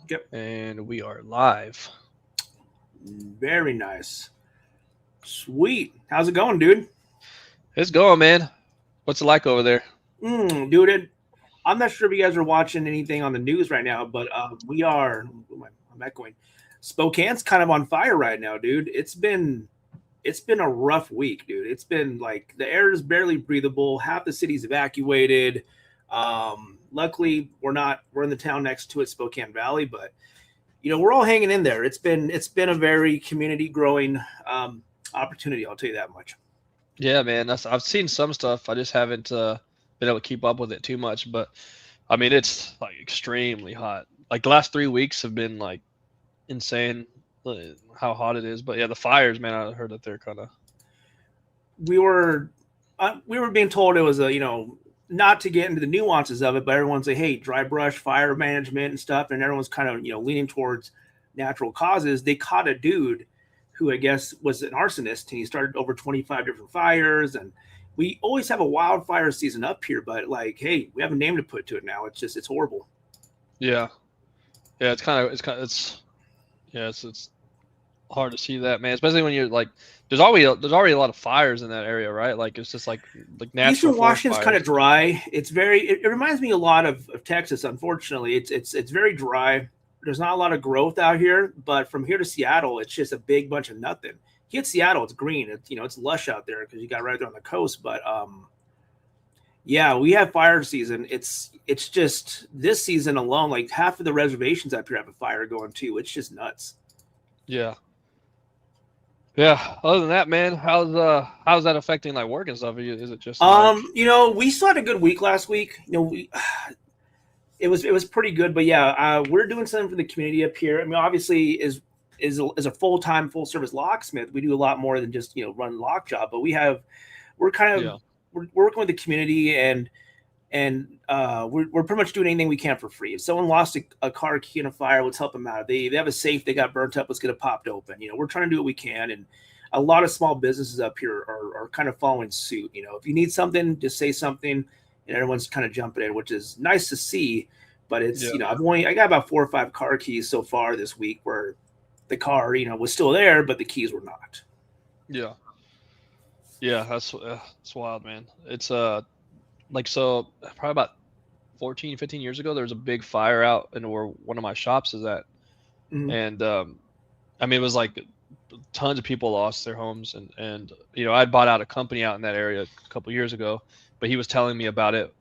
Yep. And we are live. Very nice. Sweet. How's it going, dude? It's going, man. What's it like over there? Dude, I'm not sure if you guys are watching anything on the news right now, but we are. I'm echoing. Spokane's kind of on fire right now, dude. It's been a rough week, dude. It's been like the air is barely breathable. Half the city's evacuated. Luckily, we're in the town next to it, Spokane Valley, but we're all hanging in there. It's been a very community growing opportunity. I'll tell you that much. Yeah, man. I've seen some stuff. I just haven't been able to keep up with it too much. But I mean, it's like extremely hot. Like the last 3 weeks have been like insane how hot it is. But yeah, the fires, man. I heard that they're kind of. We were we were being told it was a not to get into the nuances of it, but everyone's like, hey, dry brush, fire management and stuff, and everyone's kind of leaning towards natural causes. They caught a dude who I guess was an arsonist, and he started over 25 different fires. And we always have a wildfire season up here, but like, hey, we have a name to put to it now. It's horrible. Yeah, yeah. It's yeah. It's hard to see that, man. Especially when you're like, there's already a lot of fires in that area, right? Like it's just like natural Eastern forest Washington's kind fires. of dry. It reminds me a lot of Texas. Unfortunately, it's very dry. There's not a lot of growth out here, but from here to Seattle, it's just a big bunch of nothing. Here at Seattle, it's green. It's lush out there because you got right there on the coast. But yeah, we have fire season. It's just this season alone, like half of the reservations up here have a fire going too. It's just nuts. Yeah, yeah. Other than that, man, how's that affecting like work and stuff? Is it just like We still had a good week last week. We it was pretty good, but yeah, we're doing something for the community up here. I mean, obviously, is a full time full service locksmith. We do a lot more than just run lock job, but we're kind of yeah, we're working with the community and we're pretty much doing anything we can for free. If someone lost a car key in a fire, let's help them out. They have a safe they got burnt up, let's get it popped open. We're trying to do what we can, and a lot of small businesses up here are kind of following suit. If you need something, just say something, and everyone's kind of jumping in, which is nice to see. But it's yeah, I got about 4 or 5 car keys so far this week where the car was still there, but the keys were not. yeah, yeah. That's wild, man. It's like so probably about 14, 15 years ago, there was a big fire out in where one of my shops is at, Mhm. and I mean it was like tons of people lost their homes, and I'd bought out a company out in that area a couple years ago, but he was telling me about it.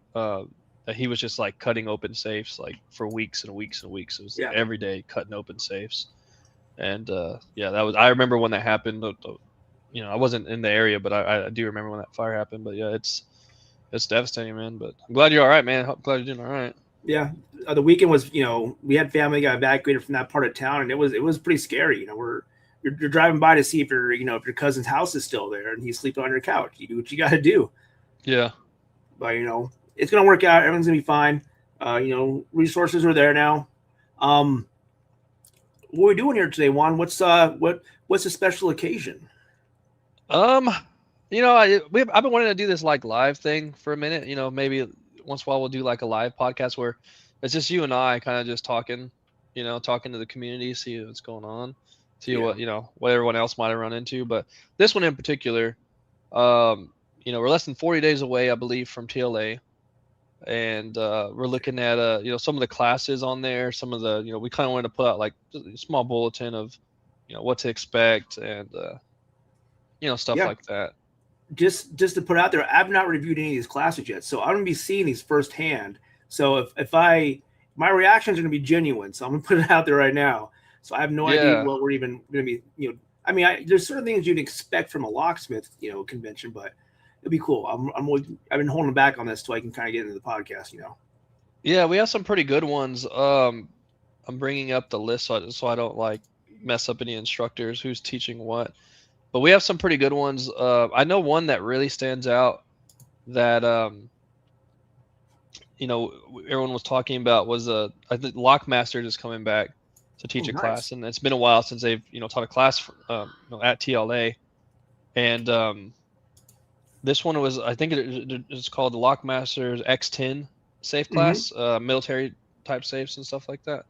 That he was just like cutting open safes like for weeks and weeks and weeks. It was like Yeah. every day cutting open safes, and yeah, that was. I remember when that happened. I wasn't in the area, but I do remember when that fire happened. But yeah, it's devastating, man. But I'm glad you're all right, man. I'm glad you're doing all right. Yeah, the weekend was we had family got evacuated from that part of town, and it was pretty scary. You're driving by to see if if your cousin's house is still there and he's sleeping on your couch. You do what you got to do, Yeah, but it's gonna work out. Everyone's gonna be fine. Resources are there now. Um, what are we doing here today, Juan? What's a special occasion? Um, I've been wanting to do this like live thing for a minute. Maybe once in a while we'll do like a live podcast where it's just you and I kind of just talking, talking to the community, see what's going on, see Yeah. what everyone else might have run into. But this one in particular, we're less than 40 days away, I believe, from TLA, and we're looking at some of the classes on there, some of the we kind of wanted to put out like just a small bulletin of what to expect and stuff Yeah. like that. Just to put out there, I've not reviewed any of these classes yet, so I'm gonna be seeing these firsthand. So if my reactions are gonna be genuine, so I'm gonna put it out there right now. So I have no idea Yeah, what we're even gonna be. I mean, there's certain things you'd expect from a locksmith, convention, but it'd be cool. I've been holding back on this so I can kind of get into the podcast. yeah, we have some pretty good ones. I'm bringing up the list so I don't like mess up any instructors who's teaching what. But we have some pretty good ones. I know one that really stands out that everyone was talking about was I think Lockmaster is coming back to Oh, teach a nice. class, and it's been a while since they've taught a class at TLA, and this one was I think it's called the Lockmaster's X10 safe Mm-hmm. class, military type safes and stuff like that.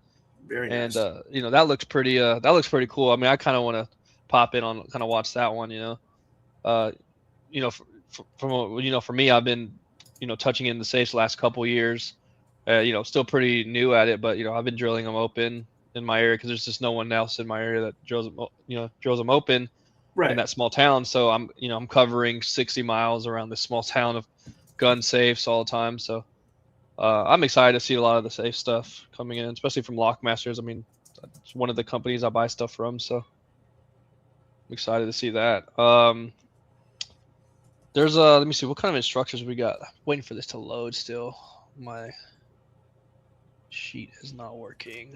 Very and nice. that looks pretty cool. I mean, I kind of want to pop in on kind of watch that one. Uh, for me, I've been touching in the safes the last couple years. Still pretty new at it, but I've been drilling them open in my area because there's just no one else in my area that drills them open in Right. that small town. So I'm covering 60 miles around this small town of gun safes all the time. So I'm excited to see a lot of the safe stuff coming in, especially from Lockmasters. I mean, it's one of the companies I buy stuff from, so I'm excited to see that. There's let me see what kind of instructors we got. I'm waiting for this to load still. My sheet is not working.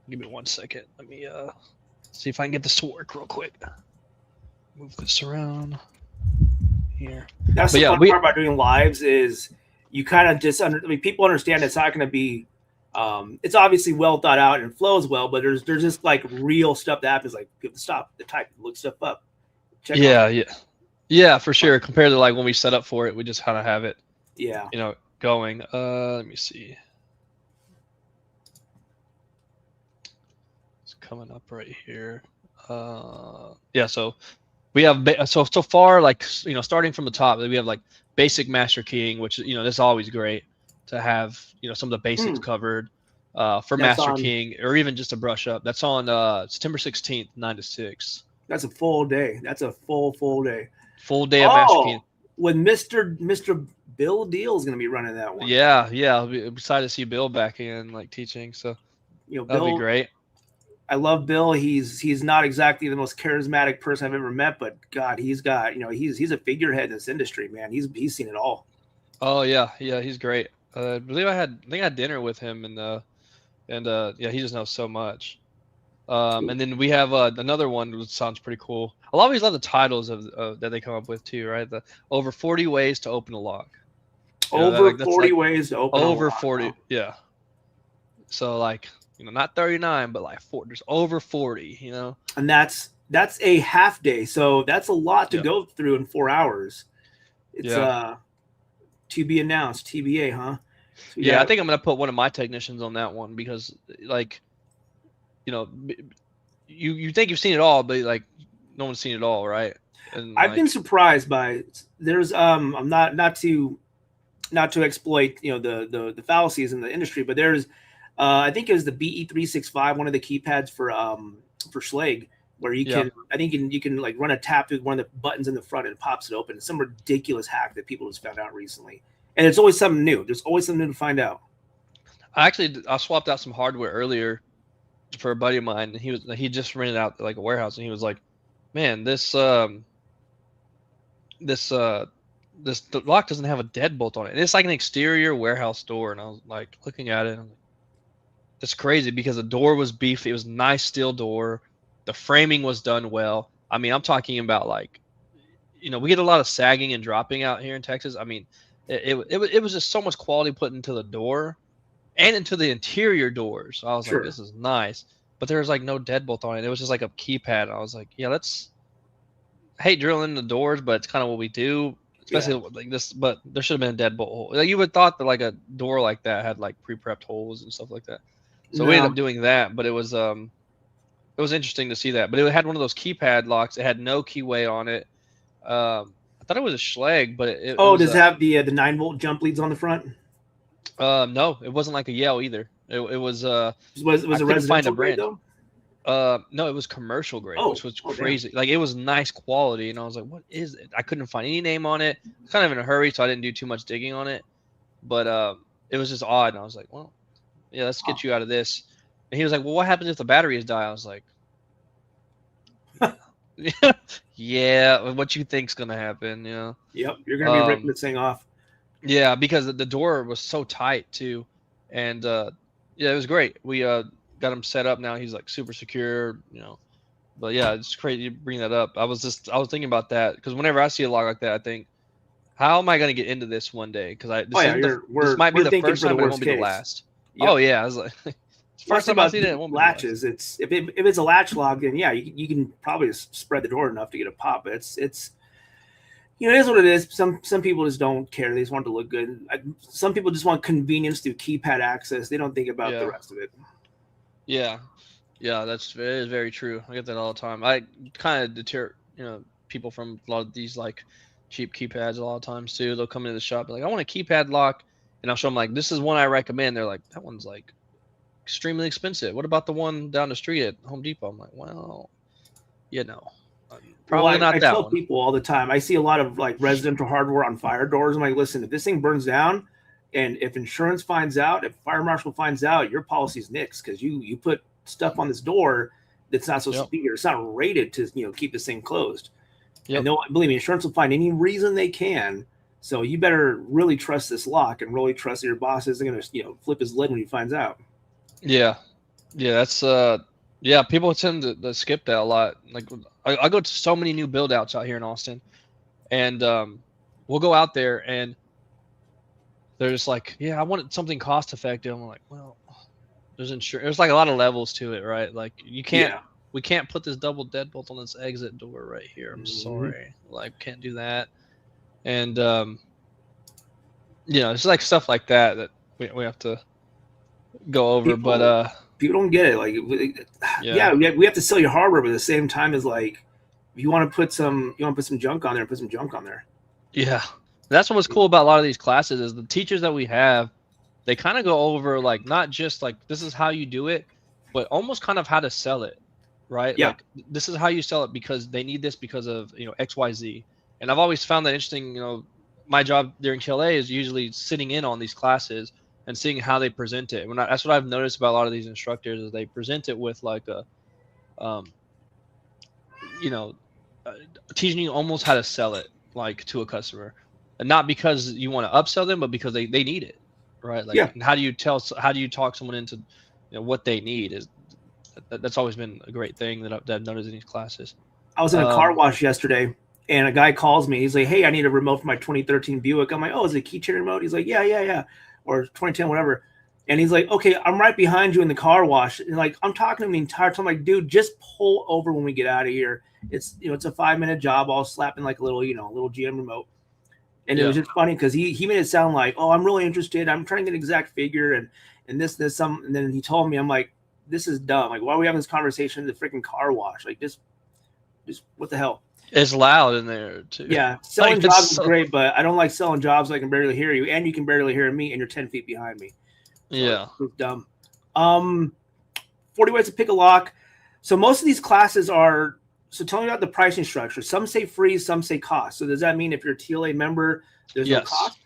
Give me 1 second. Let me see if I can get this to work real quick. Move this around here. That's the fun part about doing lives is you kind of just people understand it's not going to be. It's obviously well thought out and flows well, but there's just like real stuff that happens. Like people stop, the type, look stuff up. Yeah, for sure. Compared to like when we set up for it, we just kind of have it. Yeah. Going. Let me see. It's coming up right here. Yeah. So we have so far, like starting from the top, we have like basic master keying, which that's always great to have some of the basics covered for that's master keying, or even just a brush up. That's on September 16th, 9 to 6. That's a full day. That's a full day. Full day of master keying. When Mr. Bill Deal is going to be running that one. Yeah. I'll be excited to see Bill back in like teaching. So that'll be great. I love Bill. He's not exactly the most charismatic person I've ever met, but God, he's got he's a figurehead in this industry, man. He's seen it all. Oh yeah, he's great. I believe I had dinner with him, and he just knows so much. And then we have another one which sounds pretty cool. I'll always love the titles of that they come up with too, right? The over 40 ways to open a lock. Over 40 ways to open a lock. Over 40, yeah. So like not 39, but like 40. There's over 40, And that's a half day, so that's a lot to go through in 4 hours. It's to be announced, TBA, huh? So, I think I'm gonna put one of my technicians on that one because like you think you've seen it all, but like no one's seen it all, right? And I've been surprised by there's I'm not to exploit the fallacies in the industry, but there's I think it was the BE365, one of the keypads for Schlage, where you can I think you can like run a tap through one of the buttons in the front and it pops it open. It's some ridiculous hack that people just found out recently, and it's always something new. There's always something new to find out. I swapped out some hardware earlier for a buddy of mine, and he just rented out like a warehouse, and he was like, "Man, this lock doesn't have a deadbolt on it. And it's like an exterior warehouse door." And I was like looking at it, and I'm like, it's crazy because the door was beefy. It was a nice steel door. The framing was done well. I mean, I'm talking about like, we get a lot of sagging and dropping out here in Texas. I mean, it was just so much quality put into the door and into the interior doors. So I was like, this is nice. But there was like no deadbolt on it. It was just like a keypad. I was like, I hate drilling the doors, but it's kind of what we do. Especially like this, but there should have been a deadbolt hole. Like you would thought that like a door like that had like pre-prepped holes and stuff like that. So we ended up doing that, but it was interesting to see that. But it had one of those keypad locks. It had no keyway on it. I thought it was a Schlage, but does it have the 9-volt jump leads on the front? No, it wasn't like a Yale either. It was a residential grade though? No, it was commercial grade, which was crazy. Like it was nice quality, and I was like, "What is it?" I couldn't find any name on it. I was kind of in a hurry, so I didn't do too much digging on it. But it was just odd, and I was like, "Well, yeah, let's get you out of this." And he was like, "Well, what happens if the batteries die?" I was like, "Yeah, what you think's gonna happen?" Yep, you're gonna be ripping this thing off. Yeah, because the door was so tight too, and it was great. We got him set up now. He's like super secure, But yeah, it's crazy you bring that up. I was thinking about that because whenever I see a lock like that, I think, how am I going to get into this one day? Because this might be the first time, but it won't be the last. Yep. Oh yeah, I was like, first time I see it, it won't be latches. It's if it's a latch lock, then you can probably spread the door enough to get a pop. But it's You know, it is what it is. Some people just don't care. They just want to look good. Some people just want convenience through keypad access. They don't think about the Yeah, rest of it. yeah, yeah. It is very true. I get that all the time. I kind of deter people from a lot of these like cheap keypads a lot of times too. They'll come into the shop and be like, I want a keypad lock, and I'll show them like this is one I recommend. They're like, that one's like extremely expensive. What about the one down the street at Home Depot? I'm like, well, you know, Well, probably I not that tell one. people all the time. I see a lot of like residential hardware on fire doors. I'm like, listen, if this thing burns down, and if insurance finds out, if fire marshal finds out, your policy's nixed because you put stuff on this door that's not supposed to Yep. be here. It's not rated to keep this thing closed. And Yep. they'll believe me, insurance will find any reason they can. So you better really trust this lock and really trust that your boss isn't going to flip his lid when he finds out. Yeah. Yeah. That's yeah. People tend to skip that a lot. Like I go to so many new build outs out here in Austin, and we'll go out there and they're just like, yeah, I wanted something cost effective. I'm like, well, there's insurance. There's like a lot of levels to it, right? Like Yeah. we can't put this double deadbolt on this exit door right here. I'm Mm-hmm. sorry, like can't do that. And it's like stuff like that we have to go over. But People people don't get it. Like, yeah, yeah, we have to sell your hardware, but at the same time, is like, if you want to put some junk on there, put some junk on there. yeah. That's what's cool about a lot of these classes is the teachers that we have. They kind of go over like not just like this is how you do it, but almost kind of how to sell it, right? Yeah. Like this is how you sell it because they need this because of XYZ. And I've always found that interesting. My job during TLA is usually sitting in on these classes and seeing how they present it. That's what I've noticed about a lot of these instructors is they present it with like a, um, you know, uh, teaching you almost how to sell it like to a customer, and not because you want to upsell them, but because they need it, right? Like, Yeah. and how do you talk someone into, what they need is that's always been a great thing that I've noticed in these classes. I was in a car Um, wash yesterday, and a guy calls me. He's like, "Hey, I need a remote for my 2013 Buick." I'm like, "Oh, is it a keychain remote?" He's like, "Yeah, yeah, yeah," or 2010, whatever. And he's like, "Okay, I'm right behind you in the car wash." And like, I'm talking to him the entire time. I'm like, "Dude, just pull over when we get out of here. It's a 5 minute job. I'll slap in like a little little GM remote." And it was yeah, just funny because he made it sound like, "Oh, I'm really interested. I'm trying to get an exact figure and this some." And then he told me, I'm like, "This is dumb. Like, why are we having this conversation in the freaking car wash? Like, just what the hell?" it's loud in there too. Yeah, selling Like it's jobs is so great, but I don't like selling jobs so I can barely hear you, and you can barely hear me, and you're 10 feet behind me. So yeah. it's dumb. Um, 40 ways to pick a lock. So most of these classes are. So tell me about the pricing structure. Some say free, some say cost. So does that mean if you're a TLA member, there's no Yes. cost?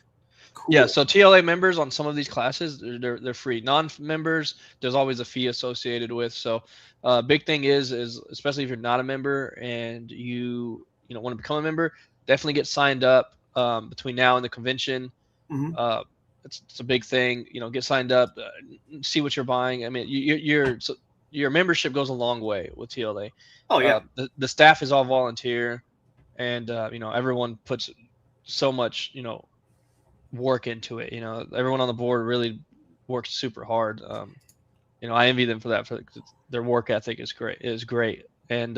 Yeah, Cool. so TLA members on some of these classes, they're free. Non-members, there's always a fee associated with. So, big thing is especially if you're not a member and you want to become a member, definitely get signed up between now and the convention. Mm-hmm. Uh, it's a big thing. Get signed up, see what you're buying. I mean, your membership goes a long way with TLA. Oh yeah. The staff is all volunteer, and everyone puts so much work into it. Everyone on the board really works super hard. I envy them for that. For their work ethic is great, and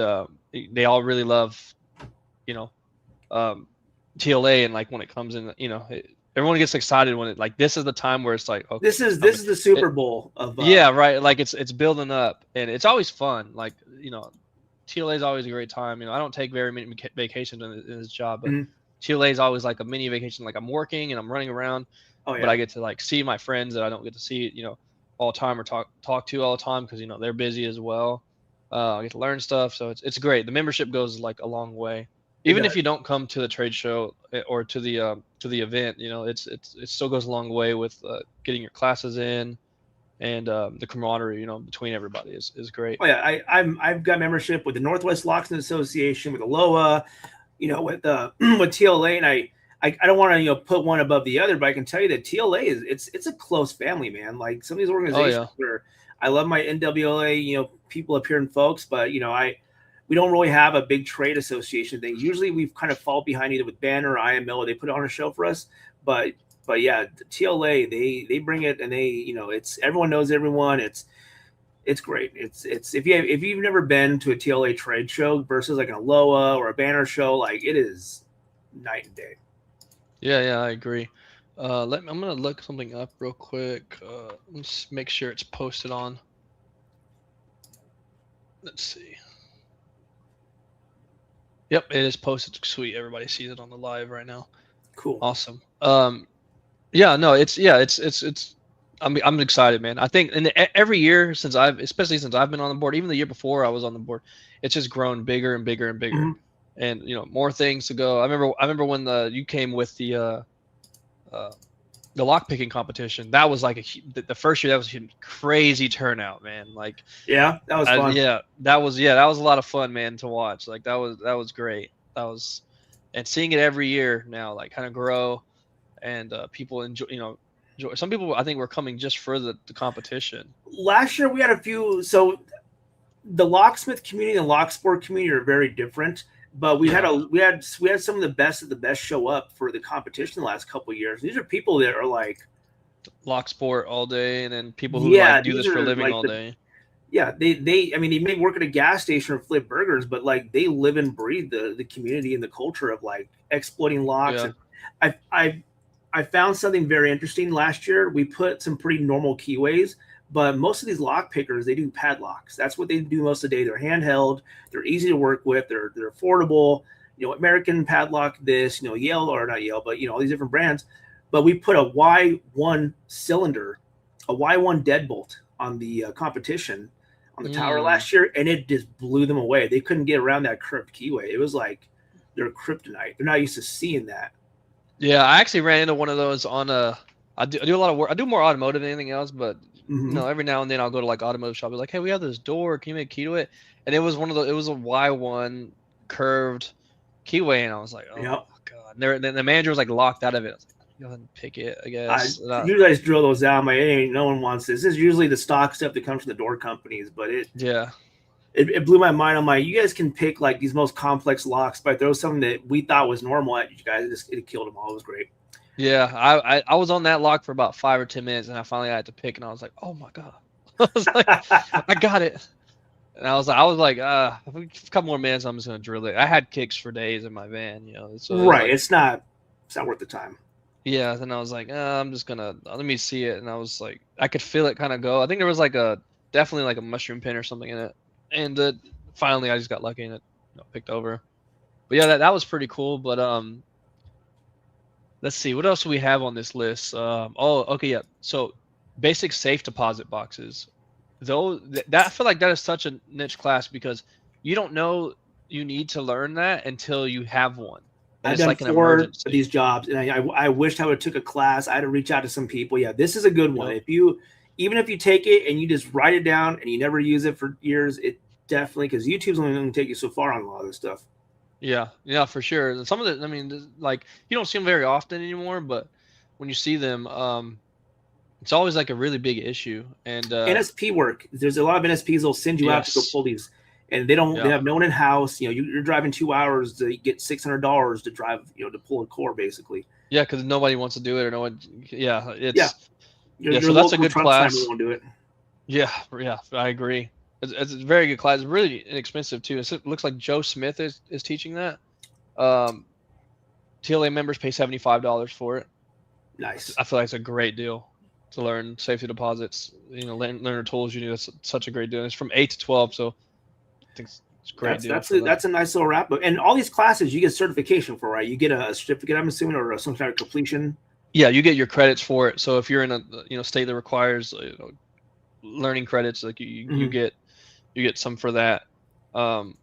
they all really love, you know, um, TLA. And like when it comes in, everyone gets excited when this is the time where it's like, okay, This is the Super Bowl of yeah, right. Like it's building up, and it's always fun. Like TLA is always a great time. I don't take very many vacations in this job, but Mhm. TLA is always like a mini vacation. Like I'm working and I'm running around, Oh but yeah. I get to like see my friends that I don't get to see, all the time or talk to all the time because they're busy as well. I get to learn stuff, so it's great. The membership goes like a long way. It Even does. if you don't come to the trade show or to the event, it still goes a long way with getting your classes in, and the camaraderie between everybody is great. Oh yeah. I've got membership with the Northwest Locksmith Association, with Aloha, with with TLA, and I don't want to put one above the other, but I can tell you that TLA is it's a close family, man. Like some of these Oh organizations yeah. where I love my NWLA, people up here and folks, but we don't really have a big trade association thing. Usually we've kind of fall behind either with Banner or IML, or they put on a show for us, but yeah, the TLA they bring it, and they it's everyone knows everyone. It's great. It's if you've never been to a TLA trade show versus like an Aloha or a Banner show, like it is night and day. Yeah, I agree. I'm gonna look something up real quick. Let's make sure it's posted on. Let's see. Yep, it is posted. Sweet, everybody sees it on the live right now. Cool. Awesome. Yeah, no, it's. I'm excited, man. I think every year especially since I've been on the board, even the year before I was on the board, it's just grown bigger and bigger and bigger, and more things to go. I remember when you came with the lock picking competition. That was like the first year. That was a crazy turnout, man. Like, yeah, that was fun. That was a lot of fun, man, to watch. Like that was great. And seeing it every year now, like kind of grow, and people enjoy. Some people I think were coming just for the competition. Last year we had a few. So the locksmith community and the lock sport community are very different. But we had some of the best show up for the competition the last couple of years. These are people that are like lock sport all day, and then people who like do this for a living all day. Yeah, they may work at a gas station or flip burgers, but like they live and breathe the community and the culture of like exploiting locks. Yeah. And I found something very interesting last year. We put some pretty normal keyways, but most of these lock pickers, they do padlocks. That's what they do most of the day. They're handheld. They're easy to work with. They're affordable. American padlock, this, Yale, or not Yale, but all these different brands. But we put a Y1 cylinder, a Y1 deadbolt on the competition on the tower last year, and it just blew them away. They couldn't get around that curved keyway. It was like they're kryptonite. They're not used to seeing that. Yeah, I actually ran into one of those on I do a lot of work. I do more automotive than anything else, but every now and then I'll go to like automotive shop. Be like, hey, we have this door. Can you make a key to it? And it was it was a Y1 curved keyway, and I was like, oh my god. And the manager was like locked out of it. I was like, go ahead and pick it, I guess. You guys drill those out. No one wants this. This is usually the stock stuff that comes from the door companies, but it blew my mind. I'm like, you guys can pick like these most complex locks, but there was something that we thought was normal at you guys. It killed them all. It was great. Yeah, I was on that lock for about 5 or 10 minutes, and I finally had to pick, and I was like, oh my god. I was like, I got it. And I was like, a couple more minutes, I'm just gonna drill it. I had kicks for days in my van, So right, it's not worth the time. Yeah, then I was like, I'm just gonna let me see it, and I was like, I could feel it kind of go. I think there was definitely like a mushroom pin or something in it, and finally I just got lucky and it picked over. But yeah, that was pretty cool. But let's see, what else do we have on this list? Okay, yeah. So basic safe deposit boxes. Though I feel like that is such a niche class because you don't know you need to learn that until you have one. I've done 4 of these jobs, and I wished I would have took a class. I had to reach out to some people. Yeah, this is a good one. Even if you take it and you just write it down and you never use it for years, it definitely, because YouTube's only going to take you so far on a lot of this stuff. Yeah, for sure. Some of the, like you don't see them very often anymore, but when you see them, it's always like a really big issue. And NSP work. There's a lot of NSPs that'll send you out to go pull these. And they have no one in house. You're driving 2 hours to get $600 to drive, to pull a core, basically. Yeah, because nobody wants to do it, or no one. Yeah, so that's a good class. Won't do it. Yeah, I agree. It's a very good class. It's really inexpensive too. It looks like Joe Smith is teaching that. TLA members pay $75 for it. Nice. I feel like it's a great deal to learn safety deposits. Learn the tools you need. That's such a great deal. It's from 8 to 12, so. I think it's a great deal. That's a nice little wrap up. And all these classes you get certification for, right? You get a certificate, I'm assuming, or some kind of completion. Yeah, you get your credits for it. So if you're in a state that requires learning credits, like you get some for that. So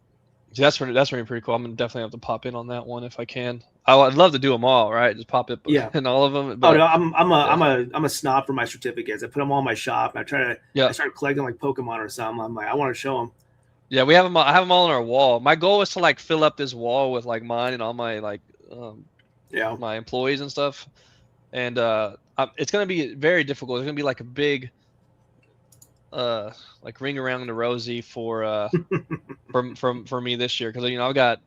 that's pretty cool. I'm gonna definitely have to pop in on that one if I can. I'd love to do them all, right? Just pop it in all of them. But, I'm a snob for my certificates. I put them all in my shop. I start collecting like Pokemon or something. I'm like, I want to show them. Yeah, we have them. I have them all on our wall. My goal is to like fill up this wall with like mine and all my my employees and stuff. And it's gonna be very difficult. It's gonna be like a big, like ring around the rosy for for me this year because I've got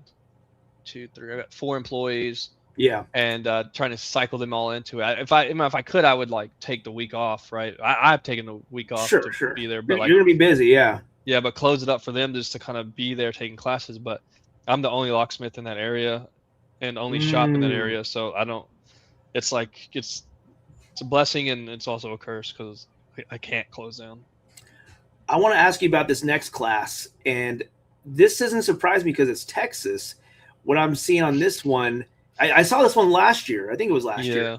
4 employees. Yeah. And trying to cycle them all into it. If I could, I would like take the week off. Right. I've taken the week off to be there. But you're gonna be busy. Yeah. Yeah, but close it up for them just to kind of be there taking classes. But I'm the only locksmith in that area, and only shop in that area. So I don't. It's like it's a blessing and it's also a curse because I can't close down. I want to ask you about this next class, and this doesn't surprise me because it's Texas. What I'm seeing on this one, I saw this one last year. I think it was last year. Yeah.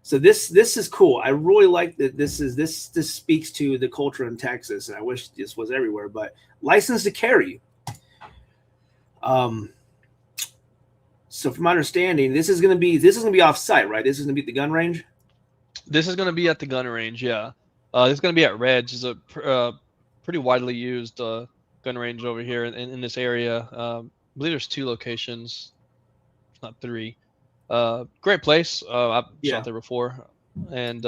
So this is cool. I really like that. This speaks to the culture in Texas, and I wish this was everywhere. But license to carry. Um, so from my understanding, this is going to be off site, right? This is going to be at the gun range. This is going to be at the gun range. Yeah. This is going to be at Reds. It's a pretty widely used gun range over here in this area. I believe there's 2 locations, not 3. Great place. I've Yeah. shot there before, and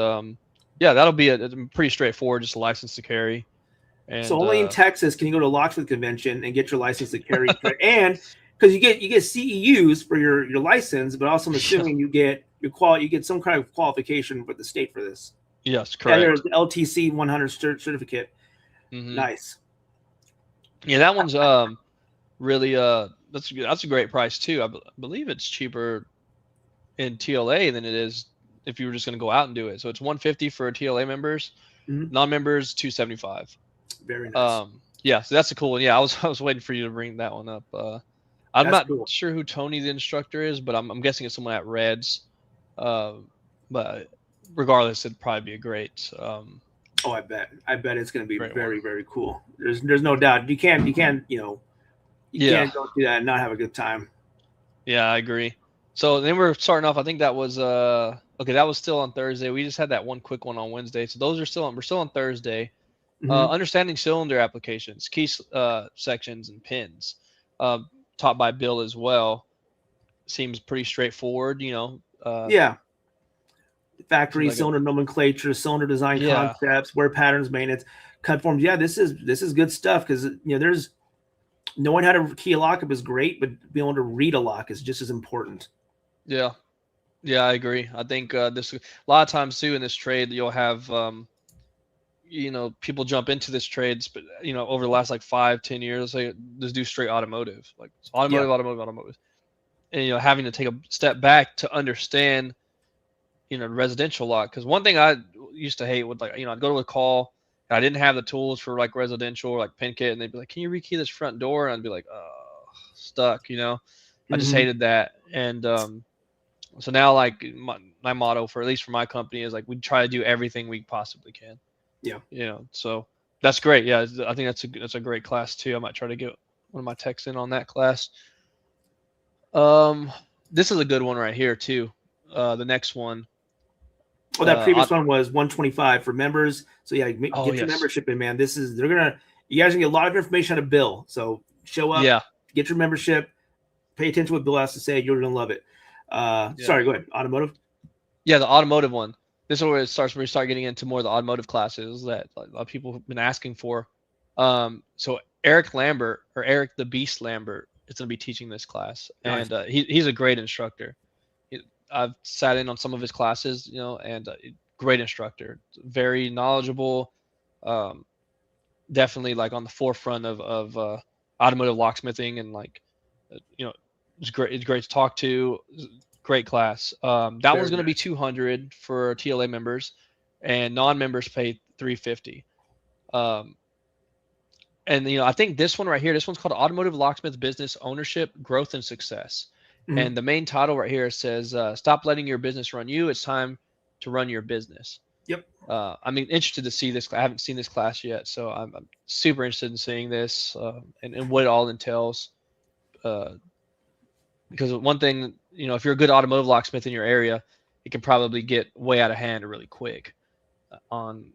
yeah, that'll be a pretty straightforward, just a license to carry. And So only in Texas can you go to a locksmith convention and get your license to carry, and because you get CEUs for your license, but also I'm assuming you get you get some kind of qualification with the state for this. yes, And correct. there's the LTC 100 certificate. Hmm. Nice. Yeah, that one's really that's a great price too. Believe it's cheaper in TLA than it is if you were just going to go out and do it. So it's 150 for TLA members, Mhm. non-members 275. Very nice. Yeah, so that's a cool one. Yeah, I was waiting for you to bring that one up. I'm That's not cool. sure who Tony the instructor is, but I'm guessing it's someone at Reds. Uh, but regardless, it'd probably be a great Oh, I bet it's going to be great very one. very cool. There's no doubt. You can't you Yeah, can't go through that and not have a good time. yeah, I agree. So then we're starting off. I think that was okay. That was still on Thursday. We just had that one quick one on Wednesday. So those are still on. We're still on Thursday. Mm-hmm. Understanding cylinder applications, key sections, and pins, uh, taught by Bill as well. Seems pretty straightforward. Yeah. Factory Seems like cylinder nomenclature, cylinder design yeah, concepts, wear patterns, maintenance, cut forms. Yeah, this is good stuff because there's knowing how to key a lockup is great, but being able to read a lock is just as important. yeah, yeah. I agree. I think this a lot of times too in this trade you'll have people jump into this trades, but over the last like 5-10 years, they just do straight automotive, like it's Yeah. automotive, and having to take a step back to understand residential lock. Because one thing I used to hate would, like, I'd go to a call and I didn't have the tools for like residential or like pin kit, and they'd be like, "Can you rekey this front door?" And I'd be like, stuck. I just Mm-hmm. hated that. And so now, like, my motto for, at least for my company, is like we try to do everything we possibly can. Yeah. So that's great. Yeah, I think that's a great class too. I might try to get one of my techs in on that class. Um, this is a good one right here too. The next one. Well, that Uh, previous one was 125 for members. So yeah, oh get your yes, membership in, man. You guys are gonna get a lot of information out of Bill. So show up, yeah, get your membership, pay attention to what Bill has to say. You're gonna love it. yeah, Sorry, go ahead. Automotive. yeah. The automotive one. This is where it starts. Where we start getting into more of the automotive classes that a lot of people have been asking for. So Eric Lambert, or Eric the Beast Lambert, is going to be teaching this class, Nice. and he's a great instructor. I've sat in on some of his classes, and great instructor, very knowledgeable, um, definitely like on the forefront of automotive locksmithing, and like, it's great. It's great to talk to. Great class. That one's Very going to be nice. 200 for TLA members, and non-members pay 350. Um, and I think this one right here, this one's called Automotive Locksmith Business Ownership, Growth, and Success. Mhm. And the main title right here says, "Stop letting your business run you. It's time to run your business." Yep. I'm interested to see this. I haven't seen this class yet, so I'm super interested in seeing this, and what it all entails. Uh, because one thing, if you're a good automotive locksmith in your area, it can probably get way out of hand really quick on,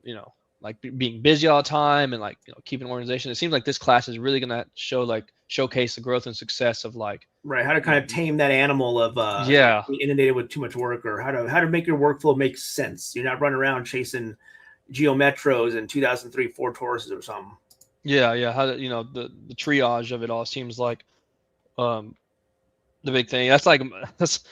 like being busy all the time and, like, keeping organization. It seems like this class is really going to showcase the growth and success of, like, Right. How to kind of tame that animal of yeah, being inundated with too much work, or how to make your workflow make sense. You're not running around chasing Geo Metros and 2003 Ford Tauruses or something. yeah. How to, the triage of it all seems like, um, the big thing. That's like, that's,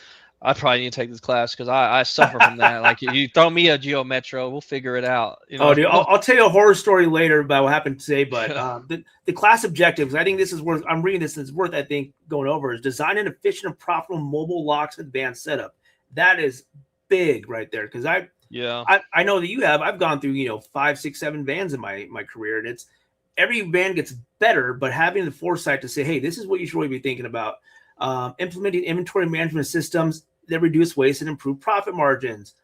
I probably need to take this class because I suffer from that. Like you throw me a Geo Metro, we'll figure it out. You Oh, know. dude, I'll tell you a horror story later about what happened today. But the class objectives, I think this is worth. I'm reading this, and it's worth, I think, going over. Is design an efficient and profitable mobile locks and van setup. That is big right there, because Yeah. I know that you have. I've gone through 5, 6, 7 vans in my career, and it's every van gets better, but having the foresight to say, hey, this is what you should really be thinking about. Implementing inventory management systems that reduce waste and improve profit margins.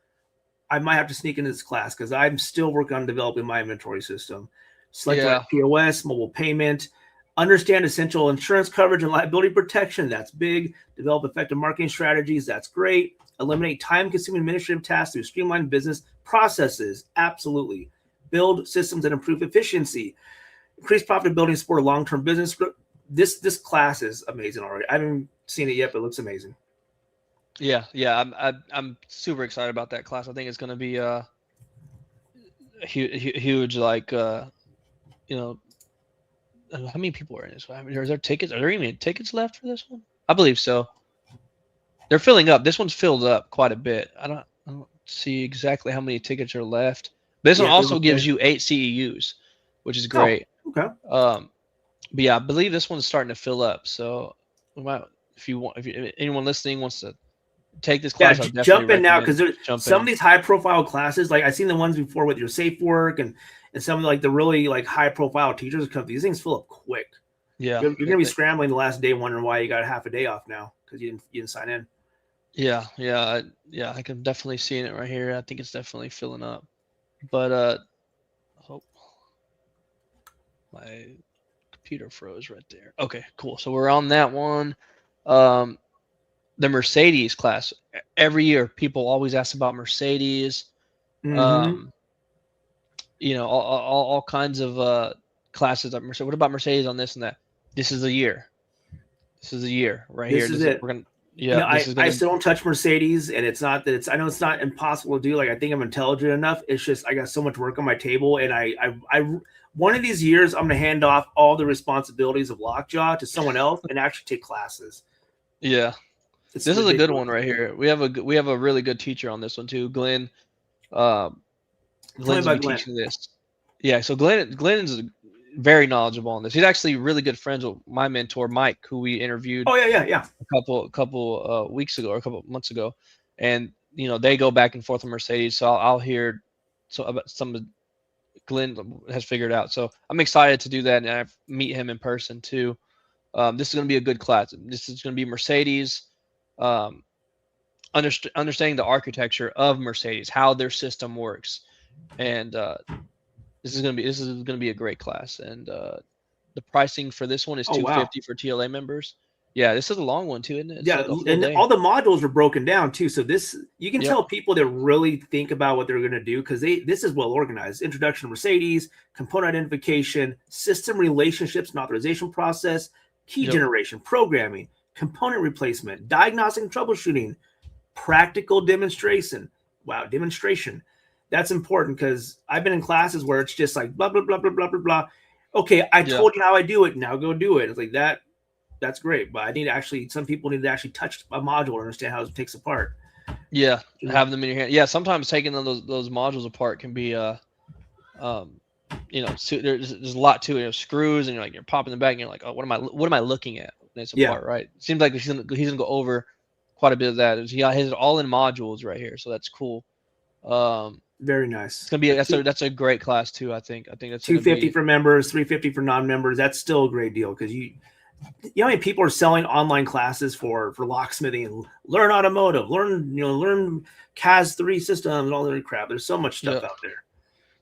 I might have to sneak into this class because I'm still working on developing my inventory system. Select Yeah. POS, mobile payment, understand essential insurance coverage and liability protection. That's big. Develop effective marketing strategies. That's great. Eliminate time-consuming administrative tasks through streamlined business processes. Absolutely. Build systems that improve efficiency. Increase profitability and support long-term business. This class is amazing already. I haven't seen it yet, but it looks amazing. Yeah. I'm super excited about that class. I think it's going to be huge. Like how many people are in this? I mean, is there tickets? Are there even tickets left for this one? I believe so. They're filling up. This one's filled up quite a bit. I don't see exactly how many tickets are left. But this one also gives you 8 CEUs, which is great. Oh, okay. But yeah, I believe this one's starting to fill up. So if anyone listening wants to take this class, yeah, jump in now, because there's some of these high profile classes. Like I've seen the ones before with your safe work and some of like the really like high profile teachers come. These things fill up quick. Yeah, you're gonna be scrambling the last day, wondering why you got half a day off now because you didn't sign in. Yeah. I can definitely see it right here. I think it's definitely filling up. But my computer froze right there. Okay, cool. So we're on that one. The Mercedes class. Every year, people always ask about Mercedes. Mm-hmm. All kinds of classes of Mercedes. What about Mercedes on this and that? This is the year. This is the year right this here. Is it. We're gonna. Yeah, I still don't touch Mercedes, and it's not that it's. I know it's not impossible to do. Like I think I'm intelligent enough. It's just I got so much work on my table, and I one of these years I'm gonna hand off all the responsibilities of Lockjaw to someone else and actually take classes. Yeah, this is a good one right here. We have a really good teacher on this one too, Glenn. Glenn's gonna be teaching this. Yeah, so Glenn's very knowledgeable on this. He's actually really good friends with my mentor Mike, who we interviewed. Oh yeah. A couple weeks ago or a couple months ago, and they go back and forth with Mercedes. So I'll hear about some of Glenn has figured out. So I'm excited to do that, and I meet him in person too. This is going to be a good class. This is going to be Mercedes, understanding the architecture of Mercedes, how their system works, and this is going to be a great class. And the pricing for this one is $250 for TLA members. Yeah, this is a long one too, isn't it? It's and all the modules are broken down too. So this you can tell people that really think about what they're going to do because this is well organized. Introduction to Mercedes, component identification, system relationships and authorization process, key generation, programming, component replacement, diagnostic and troubleshooting, practical demonstration. Wow, demonstration. That's important because I've been in classes where it's just like blah blah blah blah blah blah blah. Okay, I told you how I do it. Now go do it. It's like that. That's great, but I need to actually. Some people need to actually touch a module and understand how it takes apart. Yeah, have them in your hand. Yeah, sometimes taking those modules apart can be there's a lot to it. Screws, and you're popping them back, and you're like, oh, what am I looking at when it's apart? Right? It seems like he's gonna go over quite a bit of that. He has it all in modules right here, so that's cool. Very nice. It's gonna be that's a great class too. I think that's $250 for members, $350 for non-members. That's still a great deal because you know how many people are selling online classes for locksmithing and learn automotive, learn CAS 3 systems and all that crap. There's so much stuff out there.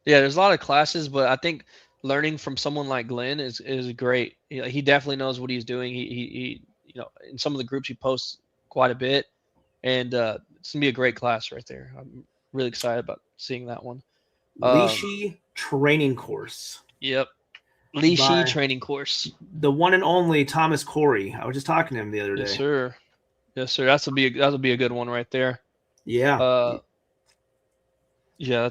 Yeah, there's a lot of classes, but I think learning from someone like Glenn is great. He definitely knows what he's doing. He in some of the groups he posts quite a bit, and it's gonna be a great class right there. I'm really excited about seeing that one. Lishi training course. Yep. Lishi training course. The one and only Thomas Corey. I was just talking to him the other day. Yes, sir. That'll be a good one right there. Yeah. Yeah,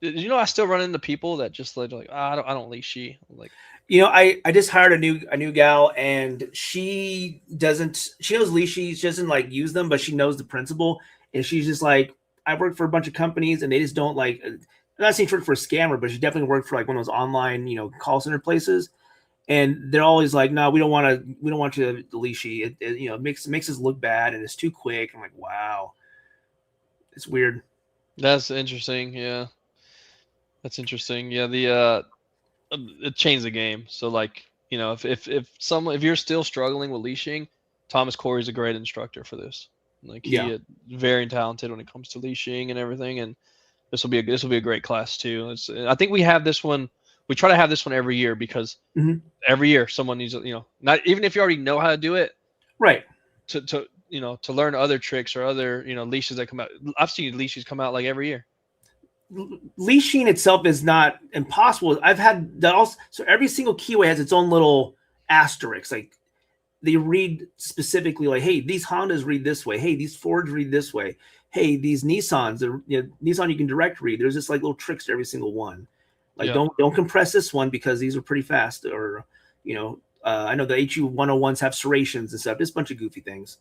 you know, I still run into people that just like I don't leashy. Like, I just hired a new gal, and she knows leashy. She doesn't like use them, but she knows the principle, and she's just like, I work for a bunch of companies, and they just don't like. I'm not saying she worked for a scammer, but she definitely worked for like one of those online call center places, and they're always like, no, we don't want you to leashy. It makes us look bad, and it's too quick. I'm like, wow, it's weird. that's interesting. Yeah, that's interesting. Yeah, the it changed the game. So like, if you're still struggling with leashing, Thomas Corey's a great instructor for this. Like Yeah. he very talented when it comes to leashing and everything. And this will be a great class too. I think we have this one. We try to have this one every year because Mhm. every year someone needs not even if you already know how to do it, Right. to learn other tricks or other leashes that come out. I've seen leashes come out like every year. Leashing itself is not impossible. I've had that also. So every single keyway has its own little asterisk. Like they read specifically, like, hey, these Hondas read this way. Hey, these Fords read this way. Hey, these Nissans, Nissan you can direct read. There's just like little tricks to every single one. Like Yeah. don't compress this one because these are pretty fast. Or I know the HU 101s have serrations and stuff. Just a bunch of goofy things.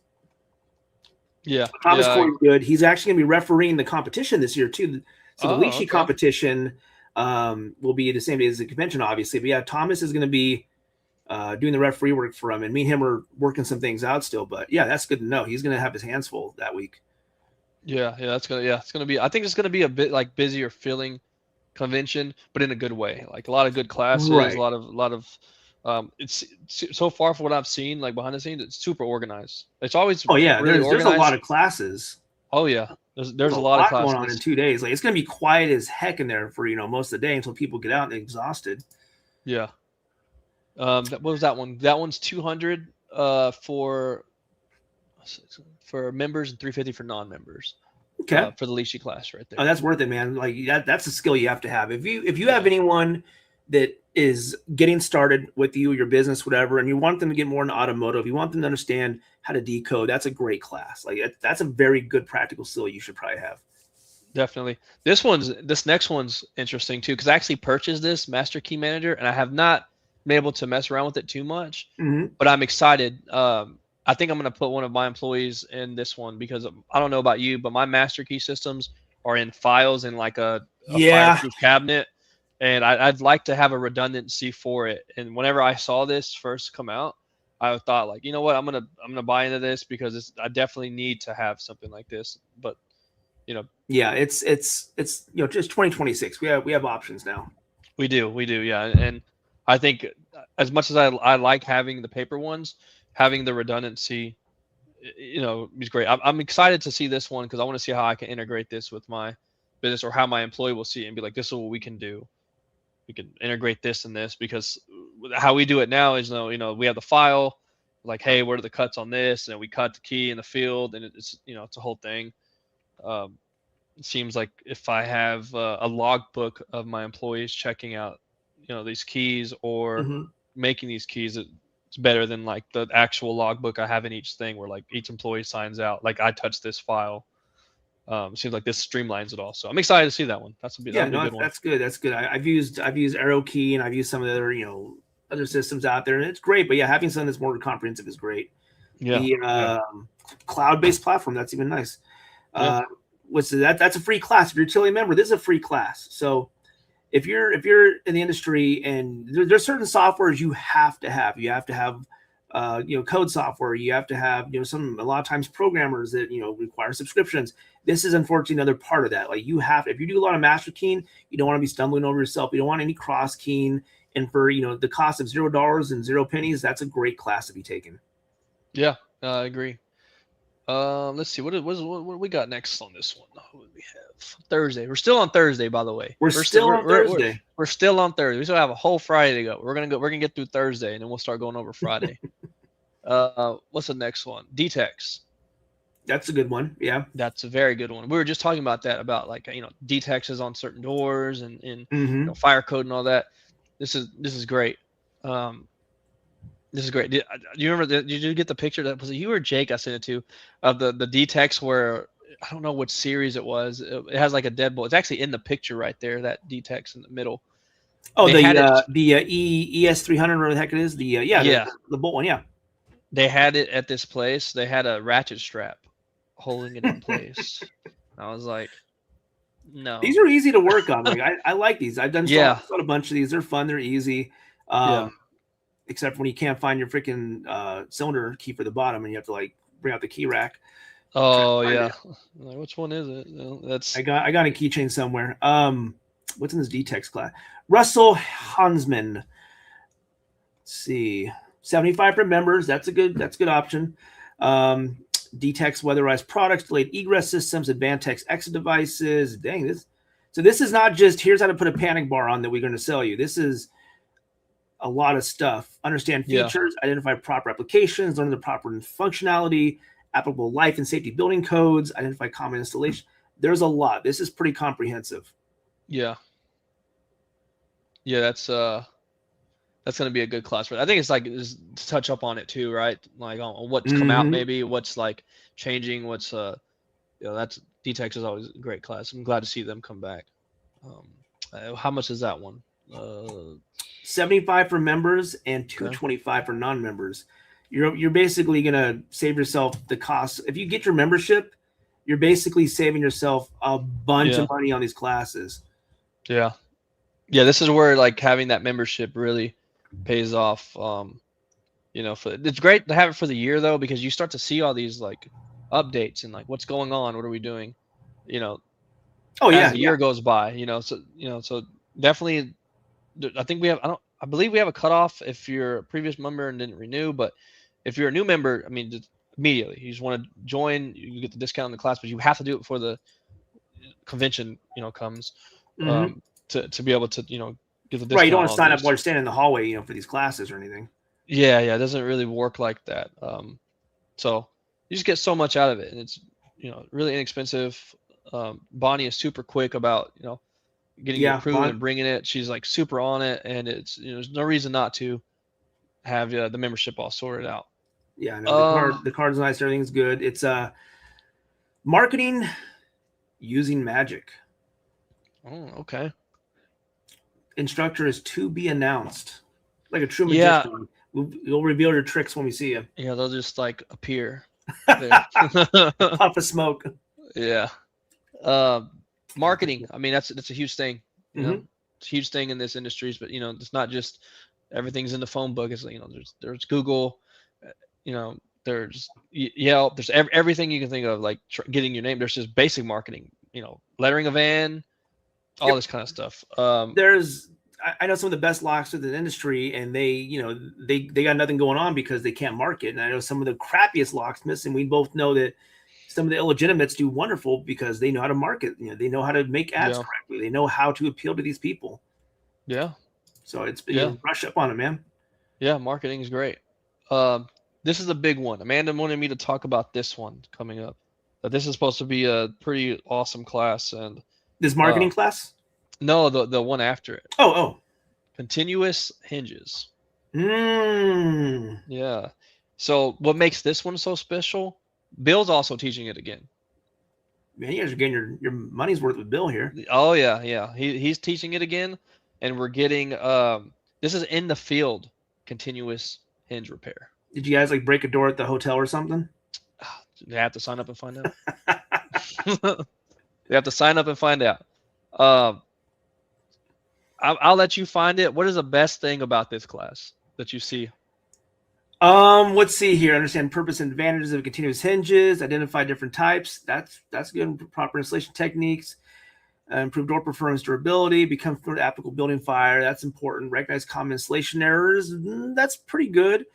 Yeah. Thomas Yeah. Corey's good. He's actually going to be refereeing the competition this year too. So the Oh, Leashy okay. competition will be the same day as the convention, obviously. But yeah, Thomas is going to be doing the referee work for him, and me and him are working some things out still. But yeah, that's good to know. He's going to have his hands full that week. Yeah. It's gonna be. I think it's gonna be a bit like busier feeling convention, but in a good way. Like a lot of good classes, a Right. lot of. It's so far from what I've seen, like behind the scenes, it's super organized. It's always Oh yeah, really there's a lot organized. of classes. Oh yeah, There's there's a a lot of lot going on in classes. 2 days. Like it's going to be quiet as heck in there for most of the day until people get out and exhausted. Yeah. What was that one? That one's 200 for members and 350 for non-members. Okay. For the Leashy class right Oh, there. that's worth it, man. Like that's a skill you have to have. If you have Yeah. anyone that is getting started with you, your business, whatever, and you want them to get more into automotive, you want them to understand how to decode, that's a great class. Like that's a very good practical skill you should probably have. Definitely. This next one's interesting too because I actually purchased this Master Key Manager and I have not been able to mess around with it too much, Mm-hmm. but I'm excited. I think I'm going to put one of my employees in this one because I don't know about you, but my Master Key systems are in files in like a Yeah. fireproof cabinet, and I'd like to have a redundancy for it. And whenever I saw this first come out, I thought like, you know what, I'm gonna buy into this because I definitely need to have something like this. But you know, Yeah, it's just 2026. We have options now. we do, yeah. And I think as much as I like having the paper ones, having the redundancy, is great. I'm excited to see this one because I want to see how I can integrate this with my business or how my employee will see it and be like, this is what we can do. We can integrate this and this because how we do it now is, we have the file, like, hey, what are the cuts on this? And we cut the key in the field, and it's a whole thing. Um, it seems like if I have a logbook of my employees checking out, these keys or Mm-hmm. making these keys, it's better than like the actual logbook I have in each thing where like each employee signs out, like I touched this file. It seems like this streamlines it all. So I'm excited to see that one. Yeah, That'll be a no, good one. that's good. That's good. I've used Arrow Key, and I've used some of the other systems out there, and it's great. But yeah, having something that's more comprehensive is great. Yeah. The Yeah. cloud-based platform, that's even nice. Yeah. That's a free class. If you're a TLA member, this is a free class. So if you're in the industry and there's certain softwares you have to have. You have to have code software. You have to have a lot of times programmers that require subscriptions. This is unfortunately another part of that. Like if you do a lot of master keying, you don't want to be stumbling over yourself. You don't want any cross keying. And for the cost of $0 and 0 pennies, that's a great class to be taken. Yeah. I agree. Let's see. What we got next on this one? What do we have? Thursday. We're still on Thursday, by the way. We're still on Thursday. We're still on Thursday. We still have a whole Friday to go. We're gonna get through Thursday, and then we'll start going over Friday. What's the next one? DTEX. That's a good one. Yeah. That's a very good one. We were just talking about that, about like DTEX is on certain doors and Mm-hmm. fire code and all that. This is great. This is great. Do you remember? Did you get the picture? That was it you or Jake? I sent it to of the DTEX where I don't know what series it was. It has like a deadbolt. It's actually in the picture right there. That D-Tex in the middle. Oh, They had it. the ES300, whatever the heck it is. Yeah, The bolt one. Yeah. they had it at this place. They had a ratchet strap holding it in place. I was like, no. These are easy to work on. Like I like these. I've done Yeah. a bunch of these. They're fun. They're easy. Yeah. Except when you can't find your freaking cylinder key for the bottom, and you have to like bring out the key rack. Oh yeah. Like, which one is it? That's I got a keychain somewhere. What's in this D-Tex class? Russell Hansman. Let's see, 75 for members. That's a good option. D-Tex weatherized products, delayed egress systems, Advantex exit devices. Dang this. So this is not just here's how to put a panic bar on that we're going to sell you. This is a lot of stuff. Understand features, identify proper applications, learn the proper functionality, applicable life and safety building codes, identify common installation. There's a lot. This is pretty comprehensive. Yeah. Yeah, that's going to be a good class for it. I think it's like just to touch up on it too, right? Like on what's come out, maybe what's like changing, what's that's D-Tex is always a great class. I'm glad to see them come back. How much is that one? 75 for members and 225 for non-members. You're basically gonna save yourself the cost. If you get your membership, you're basically saving yourself a bunch of money on these classes. Yeah. Yeah, this is where like having that membership really pays off. It's great to have it for the year though, because you start to see all these like updates and like what's going on, what are we doing, as the year goes by, so definitely I believe we have a cutoff if you're a previous member and didn't renew, but if you're a new member, I mean, just immediately you just want to join, you get the discount in the class, but you have to do it before the convention comes. To be able to get the discount. Right, you don't want to sign up while you're standing in the hallway for these classes or anything. Yeah, it doesn't really work like that. So you just get so much out of it, and it's really inexpensive. Bonnie is super quick about getting it approved and bringing it. She's like super on it, and it's there's no reason not to have the membership all sorted out. Yeah, I know the card's nice, everything's good. It's marketing using magic. Oh, okay. Instructor is to be announced, like a true magician. You'll reveal your tricks when we see you. Yeah, they'll just like appear. Puff of smoke. Yeah. Marketing. I mean, that's a huge thing. It's a huge thing in this industry. But it's not just everything's in the phone book. It's there's Google. There's Yelp. There's everything you can think of, like getting your name. There's just basic marketing. Lettering a van. All this kind of stuff. I know some of the best locksmiths in the industry, and they got nothing going on because they can't market. And I know some of the crappiest locksmiths, and we both know that some of the illegitimates do wonderful because they know how to market. They know how to make ads correctly. They know how to appeal to these people. Yeah. So it's brush up on it, man. Yeah, marketing is great. This is a big one. Amanda wanted me to talk about this one coming up. This is supposed to be a pretty awesome class, and this marketing class? No, the one after it. Oh. Continuous hinges. Yeah. So what makes this one so special? Bill's also teaching it again. Man, you guys are getting your money's worth with Bill here. Oh yeah. He's teaching it again, and we're getting this is in the field continuous hinge repair. Did you guys like break a door at the hotel or something? They have to sign up and find out. They have to sign up and find out. I'll let you find it. What is the best thing about this class that you see? Let's see here. Understand purpose and advantages of continuous hinges. Identify different types. That's good. Proper installation techniques. Improve door performance, durability. Become familiar with applicable building fire. That's important. Recognize common installation errors. That's pretty good.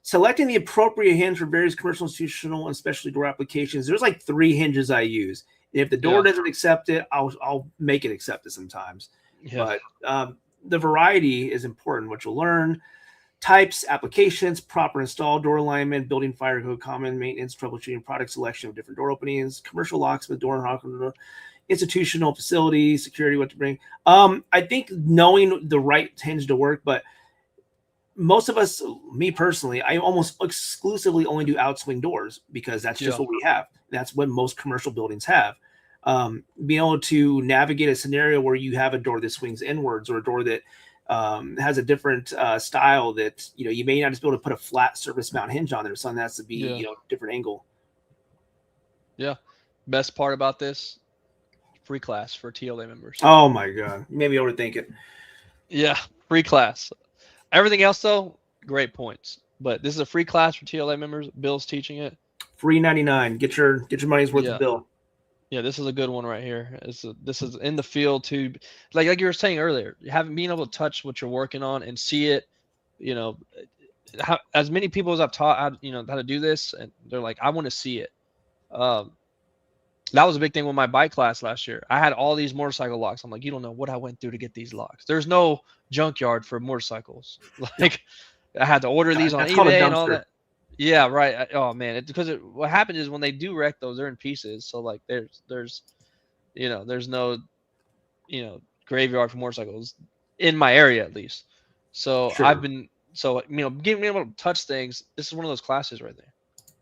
Selecting the appropriate hinge for various commercial, institutional, and specialty door applications. There's like 3 hinges I use. If the door doesn't accept it, I'll make it accept it sometimes. Yeah. But the variety is important. What you'll learn: types, applications, proper install, door alignment, building fire code, common maintenance, troubleshooting, product selection of different door openings, commercial locksmith, door and institutional facility, security, what to bring. I think knowing the right hinge to work, but most of us, me personally, I almost exclusively only do outswing doors because that's just Yeah. what we have. That's what most commercial buildings have. Being able to navigate a scenario where you have a door that swings inwards or a door that has a different style that you may not just be able to put a flat surface mount hinge on there. Something has to be Yeah. different angle. Yeah. Best part about this, free class for TLA members. Oh my god, you made me overthink it. Yeah, free class. Everything else though, great points. But this is a free class for TLA members. Bill's teaching it. Free 99. Get your money's worth Yeah. of Bill. Yeah, this is a good one right here. This is in the field too, like you were saying earlier, being able to touch what you're working on and see it. You know, as many people as I've taught, how to do this, and they're like, I want to see it. Um, that was a big thing with my bike class last year. I had all these motorcycle locks. I'm like, you don't know what I went through to get these locks. There's no junkyard for motorcycles. Like, I had to order these on That's called a eBay and all dumpster. that. Yeah, right. Oh man, what happens is when they do wreck those, they're in pieces. So like, there's there's no graveyard for motorcycles in my area at least. So Sure. being able to touch things. This is one of those classes right there.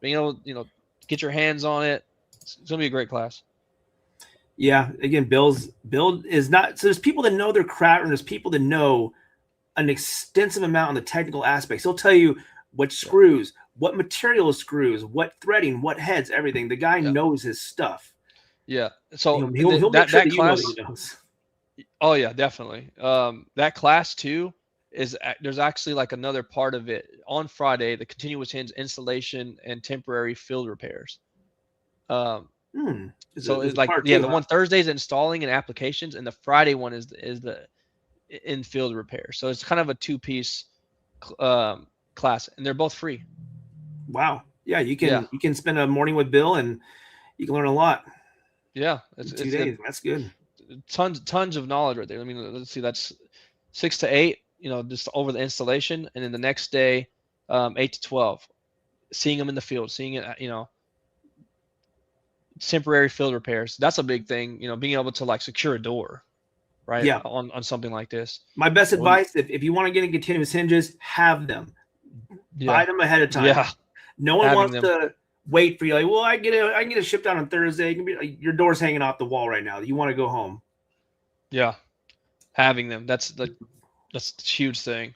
Being able get your hands on it. It's gonna be a great class. Yeah. Again, Bill is not. So there's people that know their craft, and there's people that know an extensive amount on the technical aspects. He'll tell you what screws, what material screws, what threading, what heads, everything. The guy knows his stuff. Yeah. So he'll make sure that you know that he knows. Oh yeah, definitely. That class too there's actually like another part of it on Friday, the continuous hinge installation and temporary field repairs. So it's like the one Thursday is installing and applications, and the Friday one is the in field repair. So it's kind of a 2-piece class, and they're both free. Wow. Yeah, you can spend a morning with Bill and you can learn a lot. Yeah, it's 2 days. That's good. Tons of knowledge right there. I mean, let's see, that's 6 to 8. Just over the installation, and then the next day, 8 to 12, seeing them in the field, seeing it, temporary field repairs. That's a big thing. Being able to like secure a door, right? Yeah. On something like this. My best advice, if you want to get in continuous hinges, have them. Buy them ahead of time. Yeah. No one wants to wait for you. Like, well, I can get it shipped out on Thursday. It can be like, your door's hanging off the wall right now. You want to go home. Yeah. Having them. That's a huge thing.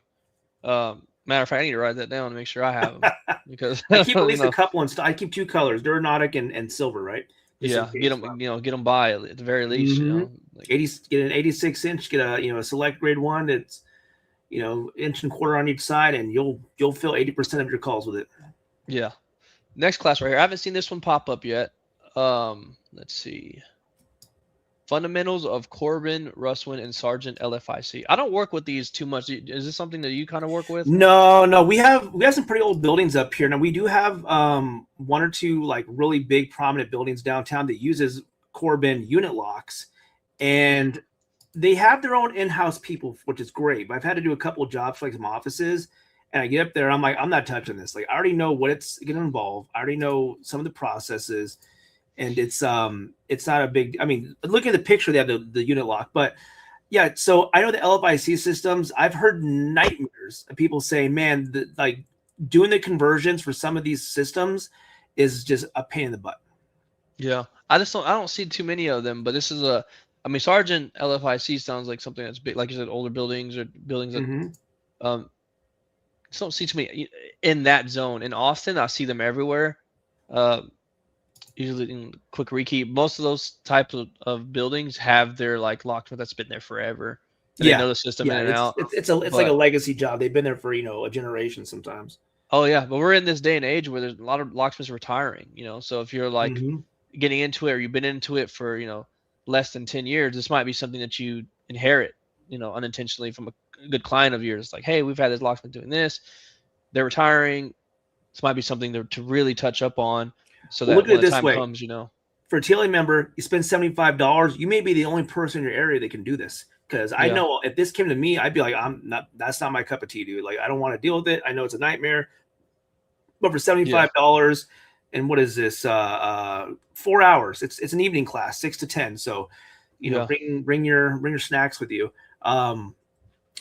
Matter of fact, I need to write that down to make sure I have them because I keep at least a couple in stock. I keep 2 colors, Duronotic and silver, right? Just get them by at the very least. Get an 86-inch, get a select grade one that's 1.25 on each side, and you'll fill 80% of your calls with it. Yeah. Next class right here. I haven't seen this one pop up yet. Let's see. Fundamentals of Corbin, Russwin, and Sargent LFIC. I don't work with these too much. Is this something that you kind of work with? No. We have some pretty old buildings up here. Now we do have 1 or 2 like really big prominent buildings downtown that uses Corbin unit locks, and they have their own in-house people, which is great. But I've had to do a couple of jobs for like some offices, and I get up there, I'm like, I'm not touching this. Like I already know what it's going to involve. I already know some of the processes. And it's not a big. I mean, look at the picture. They have the unit lock, but yeah. So I know the LFIC systems. I've heard nightmares of people saying, "Man, like doing the conversions for some of these systems is just a pain in the butt." Yeah, I don't see too many of them. But this is Sargent LFIC sounds like something that's big, like you said, older buildings or buildings that just don't see too many in that zone. In Austin, I see them everywhere. Usually in quick rekey, most of those types of buildings have their like locksmith that's been there forever. They know the system in and out. It's like a legacy job. They've been there for a generation sometimes. Oh yeah, but we're in this day and age where there's a lot of locksmiths retiring. So if you're like getting into it or you've been into it for less than 10 years, this might be something that you inherit unintentionally from a good client of yours. Like, hey, we've had this locksmith doing this. They're retiring. This might be something to really touch up on. So that when the time comes, for a TLA member, you spend $75. You may be the only person in your area that can do this. Because I know if this came to me, I'd be like, that's not my cup of tea, dude. Like, I don't want to deal with it. I know it's a nightmare. But for $75, and what is this? 4 hours. It's an evening class, 6 to 10. So, bring your snacks with you.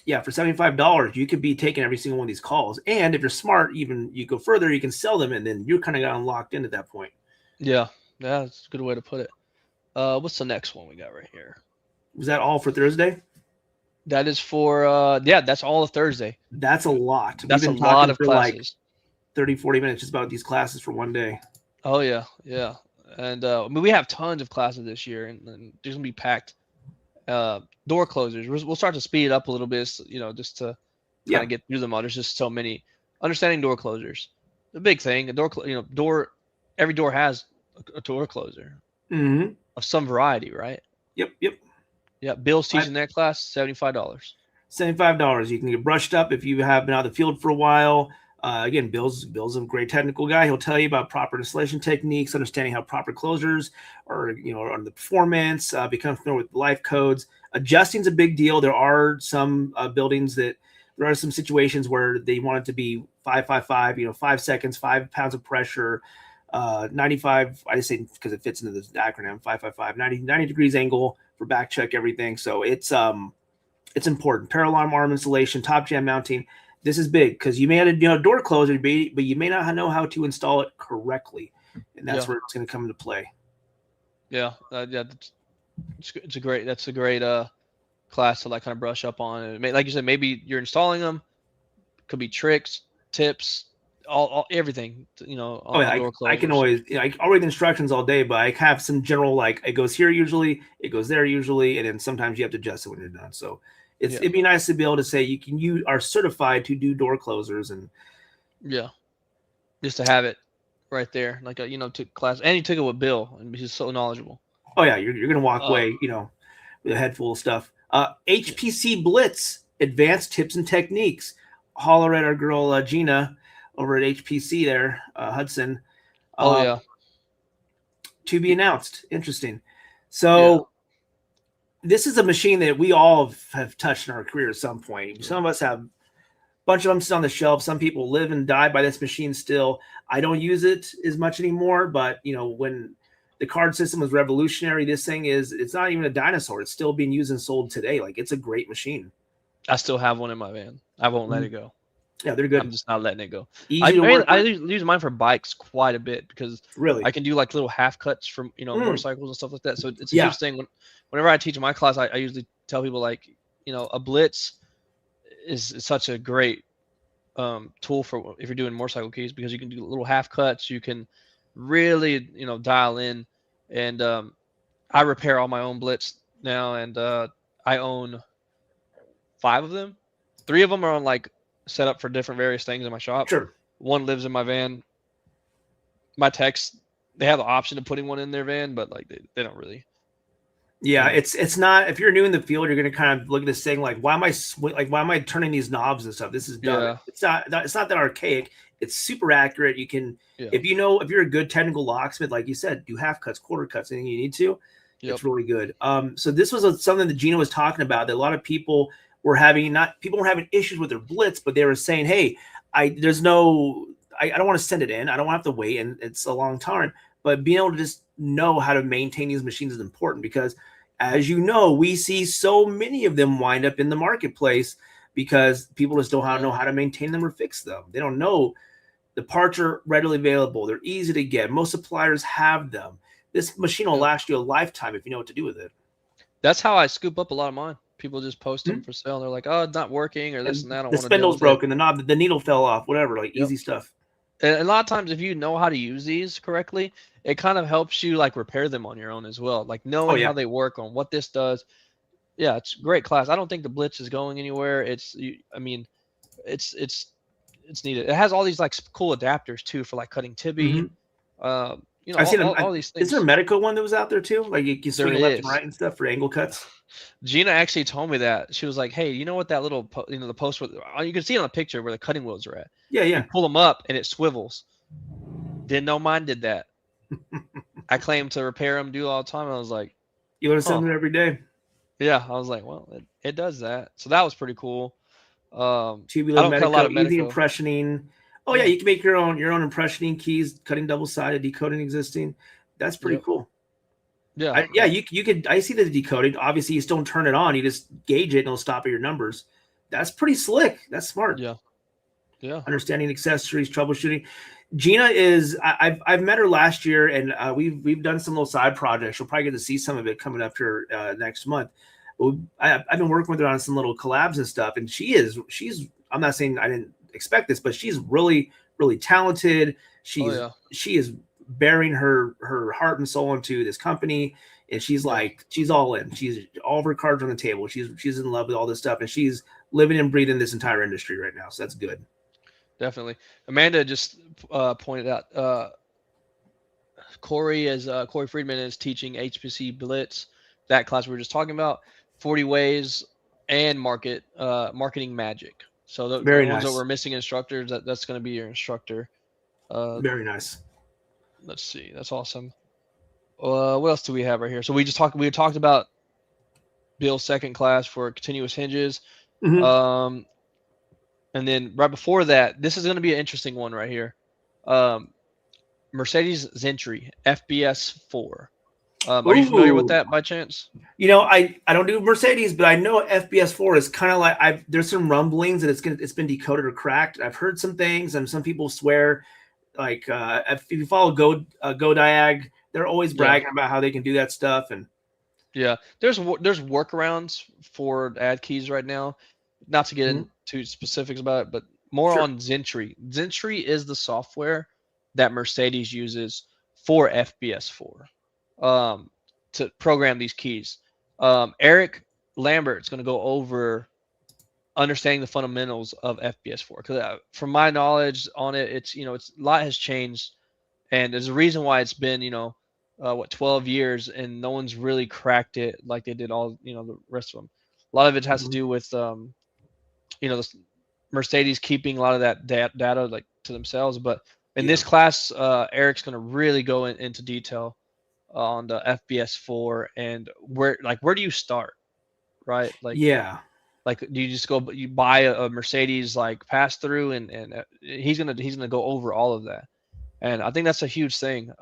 Yeah, for $75, you could be taking every single one of these calls. And if you're smart, even you go further, you can sell them, and then you're kind of gotten locked in at that point. Yeah, that's a good way to put it. What's the next one we got right here? Was that all for Thursday? That is for yeah, that's all of Thursday. That's a lot. We've That's a been lot talking of for like classes. 30, 40 minutes just about these classes for one day. Oh yeah, yeah. And I mean, we have tons of classes this year, and there's gonna be packed. Door closers. We'll start to speed it up a little bit, just to kind of get through them all. There's just so many. Understanding door closers, the big thing. A door. Every door has a door closer of some variety, right? Yep. Yeah. Bill's teaching that class, $75. $75. You can get brushed up if you have been out of the field for a while. Again, Bill's a great technical guy. He'll tell you about proper installation techniques, understanding how proper closers are the performance, become familiar with life codes. Adjusting is a big deal. There are some buildings that there are some situations where they want it to be 555, 5 seconds, 5 pounds of pressure, 95. I just say because it fits into this acronym 555, 90 degrees angle for back check everything. So it's important. Parallel arm installation, top jam mounting. This is big because you may have a door closer, but you may not know how to install it correctly, and that's where it's going to come into play. Yeah, it's a great class to like kind of brush up on. And like you said, maybe you're installing them. Could be tricks, tips, all everything. On door closers. I can always I'll read the instructions all day, but I have some general like it goes here usually, it goes there usually, and then sometimes you have to adjust it when you're done. So it'd be nice to be able to say you are certified to do door closers and just to have it right there, like took class, and he took it with Bill, and he's so knowledgeable. Oh yeah, you're gonna walk away, with a head full of stuff. HPC Blitz, advanced tips and techniques. Holler at our girl Gina over at HPC there, Hudson. To be announced. Interesting. So this is a machine that we all have touched in our career at some point. Some of us have a bunch of them sit on the shelf. Some people live and die by this machine still. I don't use it as much anymore, but when the card system was revolutionary, it's not even a dinosaur. It's still being used and sold today. Like, it's a great machine. I still have one in my van. I won't let it go. Yeah, they're good. I'm just not letting it go. I use mine for bikes quite a bit because I can do like little half cuts from motorcycles and stuff like that. So it's a huge thing. Whenever I teach my class, I usually tell people like a blitz is such a great tool for if you're doing motorcycle keys because you can do little half cuts. You can really dial in, and I repair all my own blitz now, and I own 5 of them. 3 of them are on like set up for different various things in my shop. Sure. One lives in my van. My techs, they have the option of putting one in their van, but like they don't really. Yeah, it's not. If you're new in the field, you're going to kind of look at this thing like, why am I turning these knobs and stuff? This is dumb. Yeah. It's not that archaic. It's super accurate. You can if you're a good technical locksmith, like you said, do half cuts, quarter cuts, anything you need to. It's really good. So this was something that Gina was talking about. That a lot of people were having issues with their blitz, but they were saying, hey, I don't want to send it in. I don't want to have to wait, and it's a long time. But being able to just know how to maintain these machines is important because, as you know, we see so many of them wind up in the marketplace because people just don't know how to maintain them or fix them. They don't know. The parts are readily available. They're easy to get. Most suppliers have them. This machine will last you a lifetime if you know what to do with it. That's how I scoop up a lot of mine. People just post them for sale. They're like, "Oh, it's not working," or this and that. The spindle's broken. The needle fell off. Whatever. Like easy stuff. And a lot of times, if you know how to use these correctly, it kind of helps you like repair them on your own as well. Like knowing how they work, on what this does. Yeah, it's a great class. I don't think the Blitz is going anywhere. It's needed. It has all these like cool adapters too for like cutting tibby. I've seen all these things. Is there a medical one that was out there too? Like you swing it left and right and stuff for angle cuts. Gina actually told me that. She was like, "Hey, you know what that little the post with you can see it on the picture where the cutting wheels are at. Yeah. You pull them up and it swivels. Didn't know mine did that. I claim to repair them, do all the time. I was like, you learn something every day. Yeah, I was like, well, it does that. So that was pretty cool. Tubular medical, easy impressioning. Oh yeah, you can make your own impressioning keys, cutting double-sided, decoding existing. That's pretty cool. Yeah. You could. I see the decoding. Obviously, you still don't turn it on. You just gauge it, and it'll stop at your numbers. That's pretty slick. That's smart. Yeah. Yeah. Understanding accessories, troubleshooting. Gina is I've met her last year, and we've done some little side projects. You'll probably get to see some of it coming up here next month. I've been working with her on some little collabs and stuff, and she's I'm not saying I didn't expect this, but she's really talented. Oh yeah. She is bearing her heart and soul into this company, and she's Yeah. like she's all in. She's all of her cards on the table. She's in love with all this stuff, and she's living and breathing this entire industry right now. So that's good. Definitely. Amanda just pointed out Corey Friedman is teaching HPC Blitz, that class we were just talking about, 40 ways and marketing magic. So the Very ones that nice. were missing instructors, that's going to be your instructor. Very nice. Let's see. That's awesome. What else do we have right here? So we talked about Bill's second class for continuous hinges. Mm-hmm. And then right before that, this is going to be an interesting one right here. Mercedes Zentry FBS 4. Are you familiar with that by chance? You know, I don't do Mercedes, but I know FBS 4 is kind of like there's some rumblings that it's been decoded or cracked. I've heard some things, and some people swear like if you follow GoDiag, they're always bragging about how they can do that stuff. And yeah, there's workarounds for ad keys right now. Not to get into specifics about it, but more on Zentry. Zentry is the software that Mercedes uses for FBS 4 to program these keys. Eric Lambert's going to go over understanding the fundamentals of FBS 4 because from my knowledge on it, it's a lot has changed, and there's a reason why it's been 12 years and no one's really cracked it like they did all the rest of them. A lot of it has to do with Mercedes keeping a lot of that data like to themselves. But in this class, Eric's going to really go into detail on the FBS 4 and where do you start, right? Like do you just you buy a Mercedes like pass through and he's gonna go over all of that, and I think that's a huge thing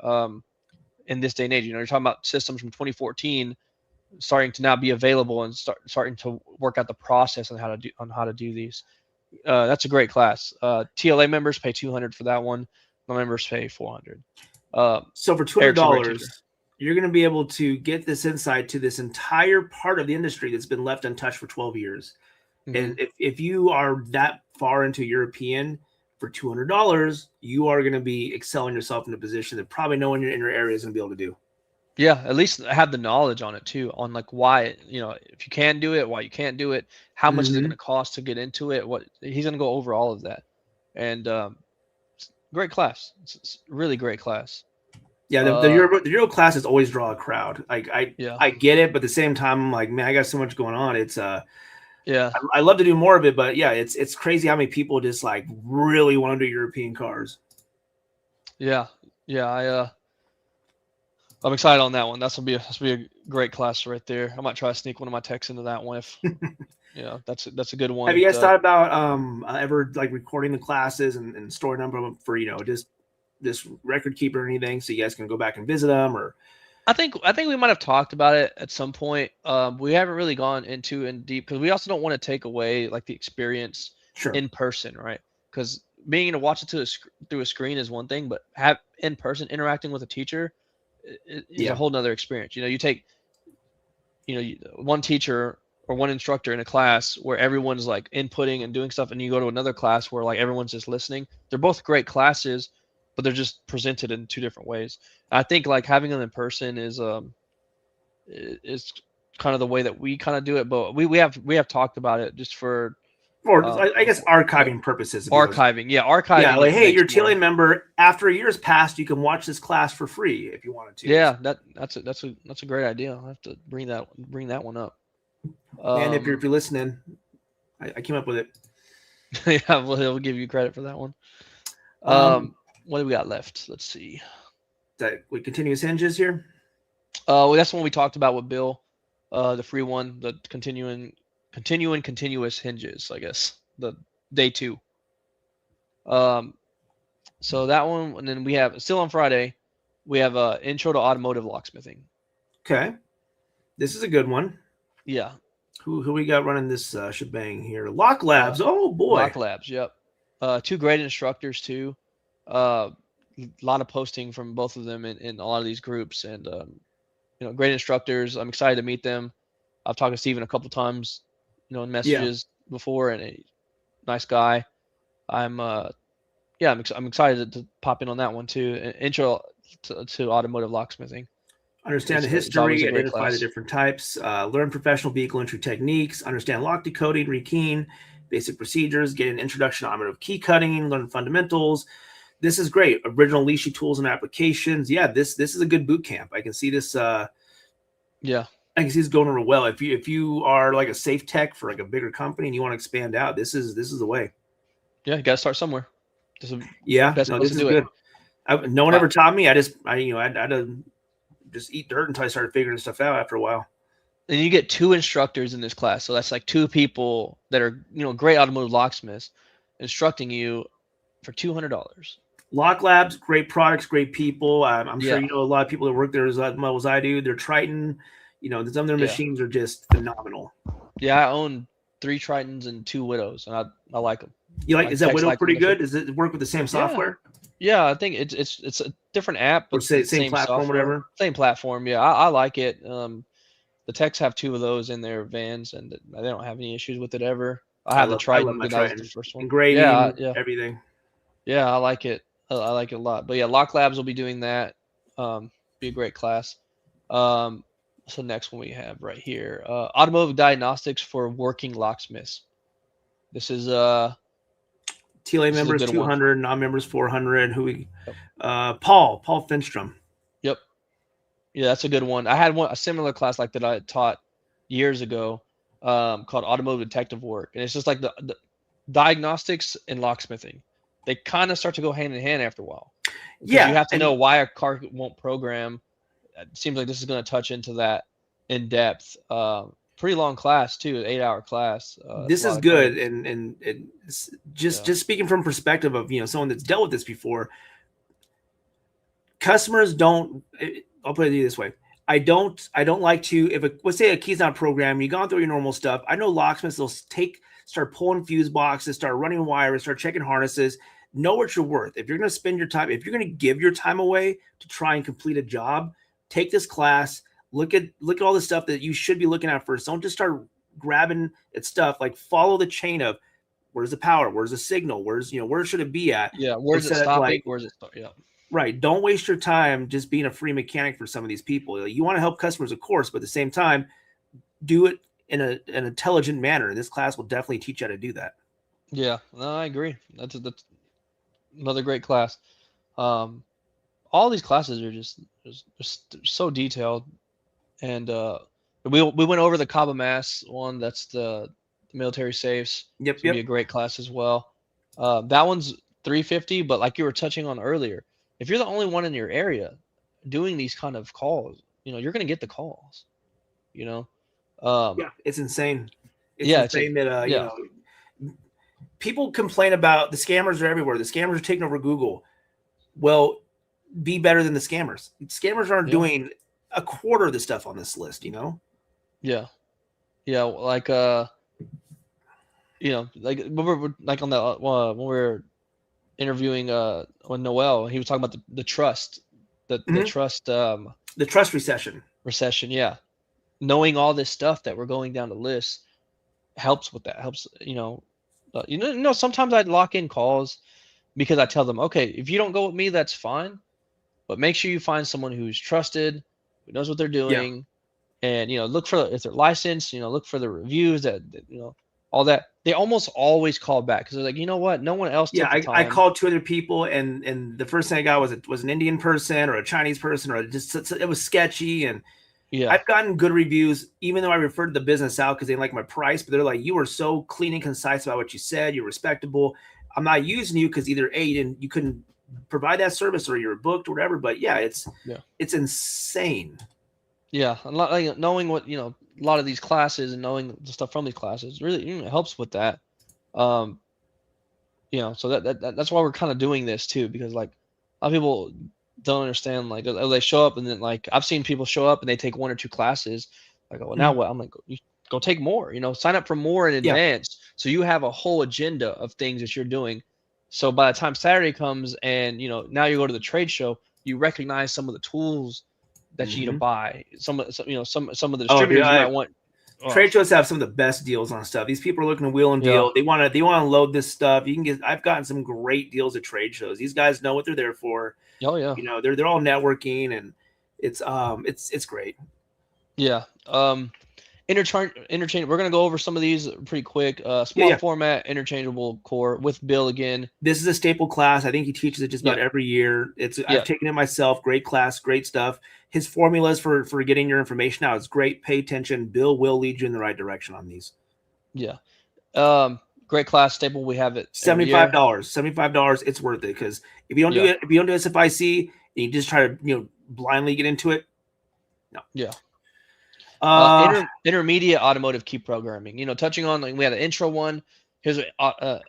in this day and age. You're talking about systems from 2014 starting to now be available and starting to work out the process on how to do these. That's a great class. TLA members pay $200 for that one. Non-members pay $400. So for $200, you're going to be able to get this insight to this entire part of the industry that's been left untouched for 12 years. And if you are that far into European for $200, you are going to be excelling yourself in a position that probably no one in your area is going to be able to do. Yeah, at least have the knowledge on it too, on like why, if you can do it, why you can't do it, how much is it going to cost to get into it. What he's going to go over all of that, and great class. It's a really great class. Yeah, the Euro classes always draw a crowd. Like I get it, but at the same time, I'm like, man, I got so much going on. It's I love to do more of it, but yeah, it's crazy how many people just like really want to do European cars. Yeah, I'm excited on that one. That's gonna be a great class right there. I might try to sneak one of my techs into that one if that's a good one. Have you guys thought about ever like recording the classes and storing them for just this record keeper or anything, so you guys can go back and visit them? Or I think we might have talked about it at some point. We haven't really gone into in deep because we also don't want to take away like the experience in person, right? Because being able to watch it through a screen is one thing, but have in person interacting with a teacher is a whole nother experience. You take one teacher or one instructor in a class where everyone's like inputting and doing stuff, and you go to another class where like everyone's just listening. They're both great classes, but they're just presented in two different ways. I think like having them in person is kind of the way that we kind of do it, but we have talked about it just for I guess archiving purposes. Archiving. Yeah, like, hey, you're a TLA member. After a year's passed, you can watch this class for free if you wanted to. Yeah, that's a great idea. I'll have to bring that one up. And if you're listening, I came up with it. Yeah, well, he'll give you credit for that one. What do we got left? Let's see. That we continuous hinges here. Well, that's one we talked about with Bill, the free one, the continuing continuous hinges, I guess, the day 2. So that one, and then we have still on Friday, we have intro to automotive locksmithing. Okay, this is a good one. Yeah, Who we got running this shebang here? Lock Uh, Labs. Oh boy. Lock Labs. Yep. Two great instructors too. A lot of posting from both of them in a lot of these groups, and great instructors. I'm excited to meet them. I've talked to Steven a couple times, in Yeah, messages before, and a nice guy. I'm yeah, I'm excited to pop in on that one too. Intro to automotive locksmithing. understand the It's always history, a great identify the class. different types, learn professional vehicle entry techniques, understand lock decoding, rekeying, basic procedures, get an introduction to automotive key cutting, learn fundamentals. This is great. Original leashy tools and applications. Yeah, this is a good boot camp. I can see this. Yeah, I can see this going real well. If you are like a safe tech for like a bigger company and you want to expand out, this is the way. yeah, you got to start somewhere. This is the Yeah, best no, place this to is do it. good. No one Uh, ever taught me. I had to just eat dirt until I started figuring stuff out after a while. and you get two instructors in this class, so that's like two people that are great automotive locksmiths instructing you for $200. Lock Labs, great products, great people. I'm sure Yeah, you know a lot of people that work there as well as I do. They're Triton. Some of their yeah, machines are just phenomenal. yeah. I own 3 Tritons and 2 Widows, and I like them. You like? My Is that techs Widow like them. pretty good? Does it work with the same Yeah, software yeah. I think it's a different app, or but the same same platform, software, whatever? same platform. Yeah, I like it. The techs have 2 of those in their vans, and they don't have any issues with it ever. I have the I love Triton my because that was the Triton first one. Yeah, engraving, yeah, everything. yeah. I like it. I like it a lot. But yeah, Lock Labs will be doing that. Be a great class. Um, so next one we have right here, automotive diagnostics for working locksmiths. This is TLA this is a members good one. 200, non-members 400. Who we? Yep. Paul Finstrom. Yep. Yeah, that's a good one. I had a similar class like that I taught years ago, called automotive detective work, and it's just like the diagnostics and locksmithing. They kind of start to go hand in hand after a while because you Yeah, have to and know why a car won't program. It seems like this is going to touch into that in depth. Pretty long class too, 8-hour class. That's a this is lot of code. good. And Yeah. just speaking from perspective of someone that's dealt with this before, customers don't. I'll put it this way. I don't like to, if let's say a key's not programmed, you've gone through your normal stuff. I know locksmiths will start pulling fuse boxes, start running wires, start checking harnesses. Know what you're worth. If you're going to spend your time, if you're going to give your time away to try and complete a job, take this class. Look at all the stuff that you should be looking at first. Don't just start grabbing at stuff. Like, follow the chain of where's the power, where's the signal, where should it be at, Yeah. Where's it instead of stopping? like, Where's it start? Yeah. right. Don't waste your time just being a free mechanic for some of these people. You want to help customers, of course, but at the same time, do it in an intelligent manner. This class will definitely teach you how to do that. Yeah. No, I agree. That's another great class. Um, all these classes are just so detailed, and we went over the Cabo Mass one. That's the military safes. It's Yep, gonna be yep. a great class as well. That one's 350, but like you were touching on earlier, if you're the only one in your area doing these kind of calls, you're gonna get the calls. You know, um, Yeah, it's insane. It's yeah, it's a insane that yeah, people complain about the scammers are everywhere. The scammers are taking over Google. Well, be better than the scammers. Scammers aren't yeah, doing a quarter of the stuff on this list. yeah, yeah. Like like when we're like on the when we're interviewing on Noel, he was talking about the trust, the Mhm. trust The trust recession. recession. Yeah, knowing all this stuff that we're going down the list helps with that. Helps, sometimes I'd lock in calls because I tell them, okay, if you don't go with me, that's fine, but make sure you find someone who's trusted, who knows what they're Yeah. doing, and look for if they're licensed. Look for the reviews all that. They almost always call back because they're like, you know what, no one else Yeah, took the I time. called two other people, and the first thing I got was an Indian person or a Chinese person, or just it was sketchy. And Yeah, I've gotten good reviews, even though I referred the business out because they like my price. But they're like, you were so clean and concise about what you said. You're respectable. I'm not using you because either you couldn't provide that service, or you're booked or whatever. But yeah, yeah, it's insane. yeah. A lot, like, knowing what a lot of these classes and knowing the stuff from these classes really helps with that. Um, so that's why we're kind of doing this too, because like a lot of people don't understand, like they show up and then like I've seen people show up and they take 1 or 2 classes, like, oh, well, now Mhm. what? I'm like, go take more. Sign up for more in Yeah. advance, so you have a whole agenda of things that you're doing. So by the time Saturday comes, and now you go to the trade show, you recognize some of the tools that you need to Mm-hmm. buy. Some of the Oh, dude, distributors you might want. Oh, trade shows have some of the best deals on stuff. These people are looking to wheel and yeah. deal. They want to load this stuff. You can get. I've gotten some great deals at trade shows. These guys know what they're there for. Oh yeah. They're all networking, and it's great. Yeah. Interchange. We're gonna go over some of these pretty quick. Small Yeah. format interchangeable core with Bill again. This is a staple class. I think he teaches it just about every year. I've taken it myself. Great class, great stuff. His formulas for getting your information out is great. Pay attention. Bill will lead you in the right direction on these. Yeah. Great class, staple. We have it $75. $75. It's worth it, because if you don't do it, if you don't do SFIC, and you just try to blindly get into it, no. Yeah. Intermediate automotive key programming. Touching on, we had an intro one. Here's an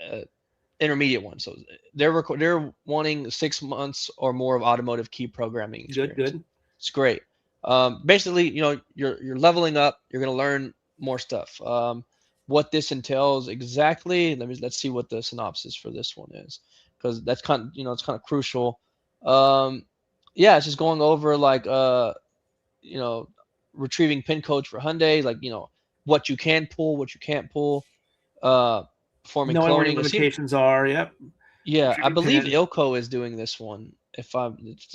intermediate one. So they're wanting 6 months or more of automotive key programming experience. Good. It's great. Basically, you're leveling up. You're going to learn more stuff. What this entails exactly, let's see what the synopsis for this one is, because that's kind of it's kind of crucial. It's just going over retrieving pin codes for Hyundai, what you can pull, what you can't pull, performing knowing cloning. what your limitations are. Yep. Yeah, I believe Ilco is doing this one. It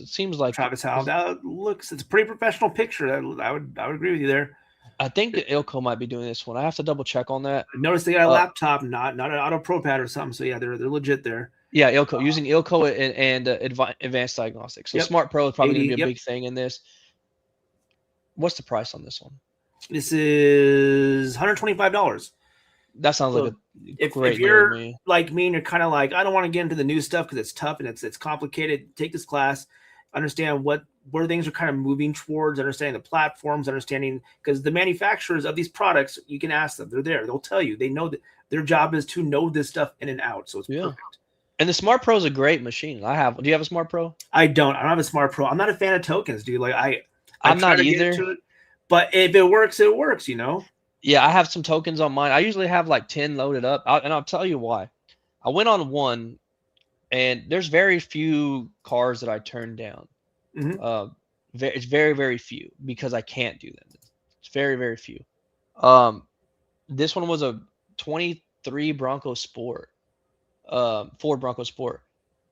seems like Travis Howe. It's a pretty professional picture. I would agree with you there. I think that Ilco might be doing this one. I have to double check on that. I noticed they got a laptop, not an Auto Pro Pad or something. So yeah, they're legit there. Yeah, Ilco, using Ilco and advanced diagnostics. So Smart Pro is probably going to be a big thing in this. What's the price on this one? This is $125. That sounds like a great if you're deal to me. Like me and you're kind of like, I don't want to get into the new stuff because it's tough and it's complicated. Take this class, understand where things are kind of moving towards, understanding the platforms, because the manufacturers of these products, you can ask them. They're there. They'll tell you. They know that their job is to know this stuff in and out. So it's perfect. And the Smart Pro is a great machine. Do you have a Smart Pro? I don't. I don't have a Smart Pro. I'm not a fan of tokens, dude. I'm not either. But if it works, it works. Yeah, I have some tokens on mine. I usually have 10 loaded up, and I'll tell you why. I went on one, and there's very few cars that I turned down. Mm-hmm. It's very, very few, because I can't do them. It's very, very few. This one was a 23 Bronco Sport, Ford Bronco Sport,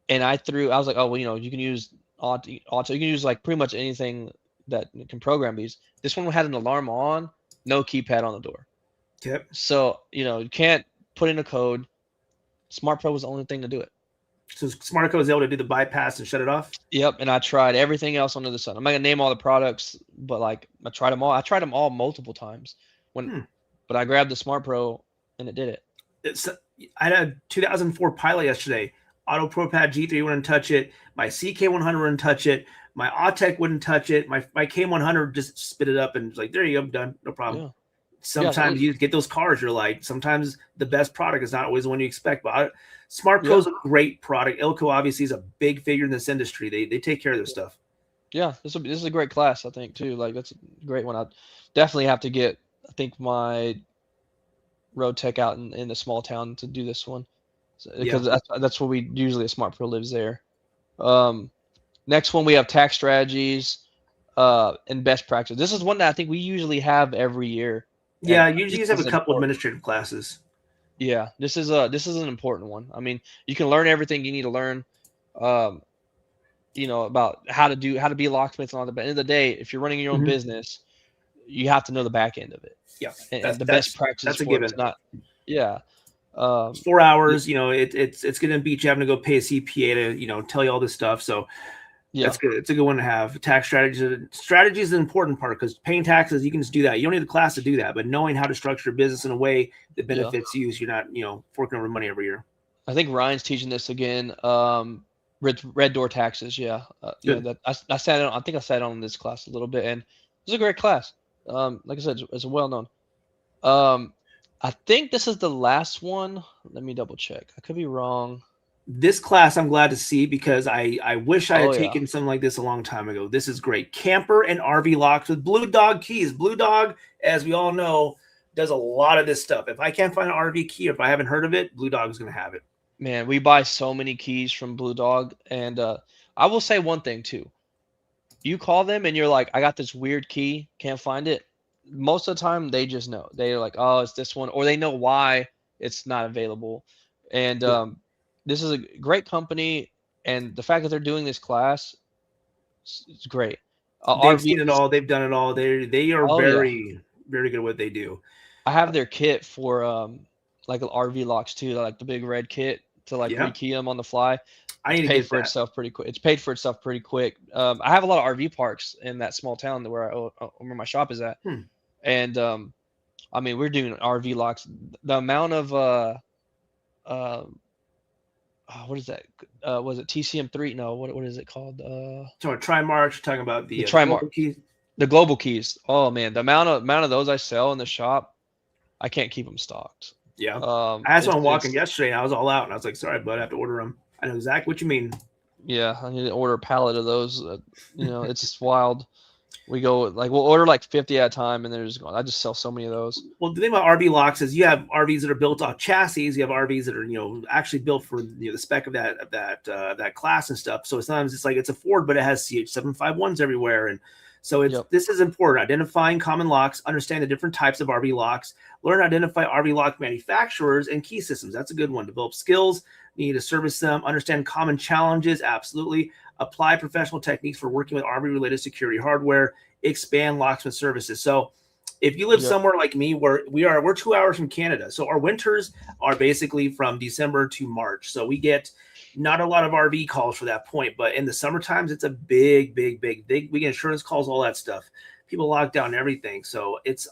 and I was like, oh well, you can use auto. You can use pretty much anything that can program these. This one had an alarm on, no keypad on the door. Yep. So you can't put in a code. Smart Pro was the only thing to do it. So Smart Pro is able to do the bypass and shut it off? Yep, and I tried everything else under the sun. I'm not gonna name all the products, but I tried them all. I tried them all multiple times. But I grabbed the Smart Pro and it did it. I had a 2004 Pilot yesterday. Auto Pro Pad G3 wouldn't touch it. My CK100 wouldn't touch it. My Autech wouldn't touch it. My K100 just spit it up and was like, there you go, I'm done. No problem. Yeah. Sometimes you get those cars, you're like, sometimes the best product is not always the one you expect. But Smart Pro is a great product. Ilco obviously is a big figure in this industry. They take care of their stuff. Yeah, this is a great class, I think, too. That's a great one. I definitely have to get, I think, my road tech out in the small town to do this one, because that's where we usually, a Smart Pro lives there. Next one, we have tax strategies and best practice. This is one that I think we usually have every year. Yeah, usually have a couple administrative classes. Yeah, this is an important one. I mean, you can learn everything you need to learn, about how to be a locksmith and all that. But at the end of the day, if you're running your own business, you have to know the back end of it. Yeah, and the best practice. That's a given. It's not. Yeah. 4 hours. It's going to beat you having to go pay a CPA to tell you all this stuff. So. Yeah, that's good. It's a good one to have. Tax strategy is an important part, because paying taxes, you can just do that. You don't need a class to do that, but knowing how to structure your business in a way that benefits you, so you're not, forking over money every year. I think Ryan's teaching this again. Red door taxes. Yeah. I sat on. I think I sat on this class a little bit, and it was a great class. Like I said, it's well known. I think this is the last one. Let me double check. I could be wrong. This class I'm glad to see, because I wish I had taken something like this a long time ago. This is great. Camper and RV locks with Blue Dog keys. Blue Dog, as we all know, does a lot of this stuff. If I can't find an RV key, or if I haven't heard of it, Blue Dog's gonna have it. Man, we buy so many keys from Blue Dog, and I will say one thing too. You call them and you're like, I got this weird key, can't find it. Most of the time, they just know. They're like, oh, it's this one, or they know why it's not available. And Yeah. this is a great company, and the fact that they're doing this class is great. They've seen it RVs, all. They've done it all. They are oh yeah, very very good at what they do. I have their kit for like RV locks too, like the big red kit to like Yeah, rekey them on the fly. I It's need to paid get for that. itself pretty quick. It's paid for itself pretty quick. I have a lot of RV parks in that small town where my shop is at, Hmm. and I mean we're doing RV locks. The amount of uh, what is that? Was it TCM3? No, what is it called? So Trimarch talking about The the Trimark, global keys. the global keys. Oh man, the amount of those I sell in the shop, I can't keep them stocked. Yeah, I saw It's him walking yesterday, and I was all out, and I was like, "Sorry, bud, I have to order them." I know exactly what you mean. yeah, I need to order a pallet of those. It's just wild. We go like we'll order like 50 at a time, and they're just going. I just sell so many of those. Well, the thing about RV locks is you have RVs that are built off chassis. You have RVs that are actually built for the spec of that class and stuff. So sometimes it's like it's a Ford, but it has CH751s everywhere, and so Yep. this is important. Identifying common locks, understand the different types of RV locks, learn to identify RV lock manufacturers and key systems. That's a good one. Develop skills, you need to service them, understand common challenges. Absolutely. Apply professional techniques for working with RV related security hardware, expand locksmith services. So if you live Yep. somewhere like me where we're 2 hours from Canada. So our winters are basically from December to March. So we get not a lot of RV calls for that point, but in the summer times, it's a big. We get insurance calls, all that stuff. People lock down everything. So it's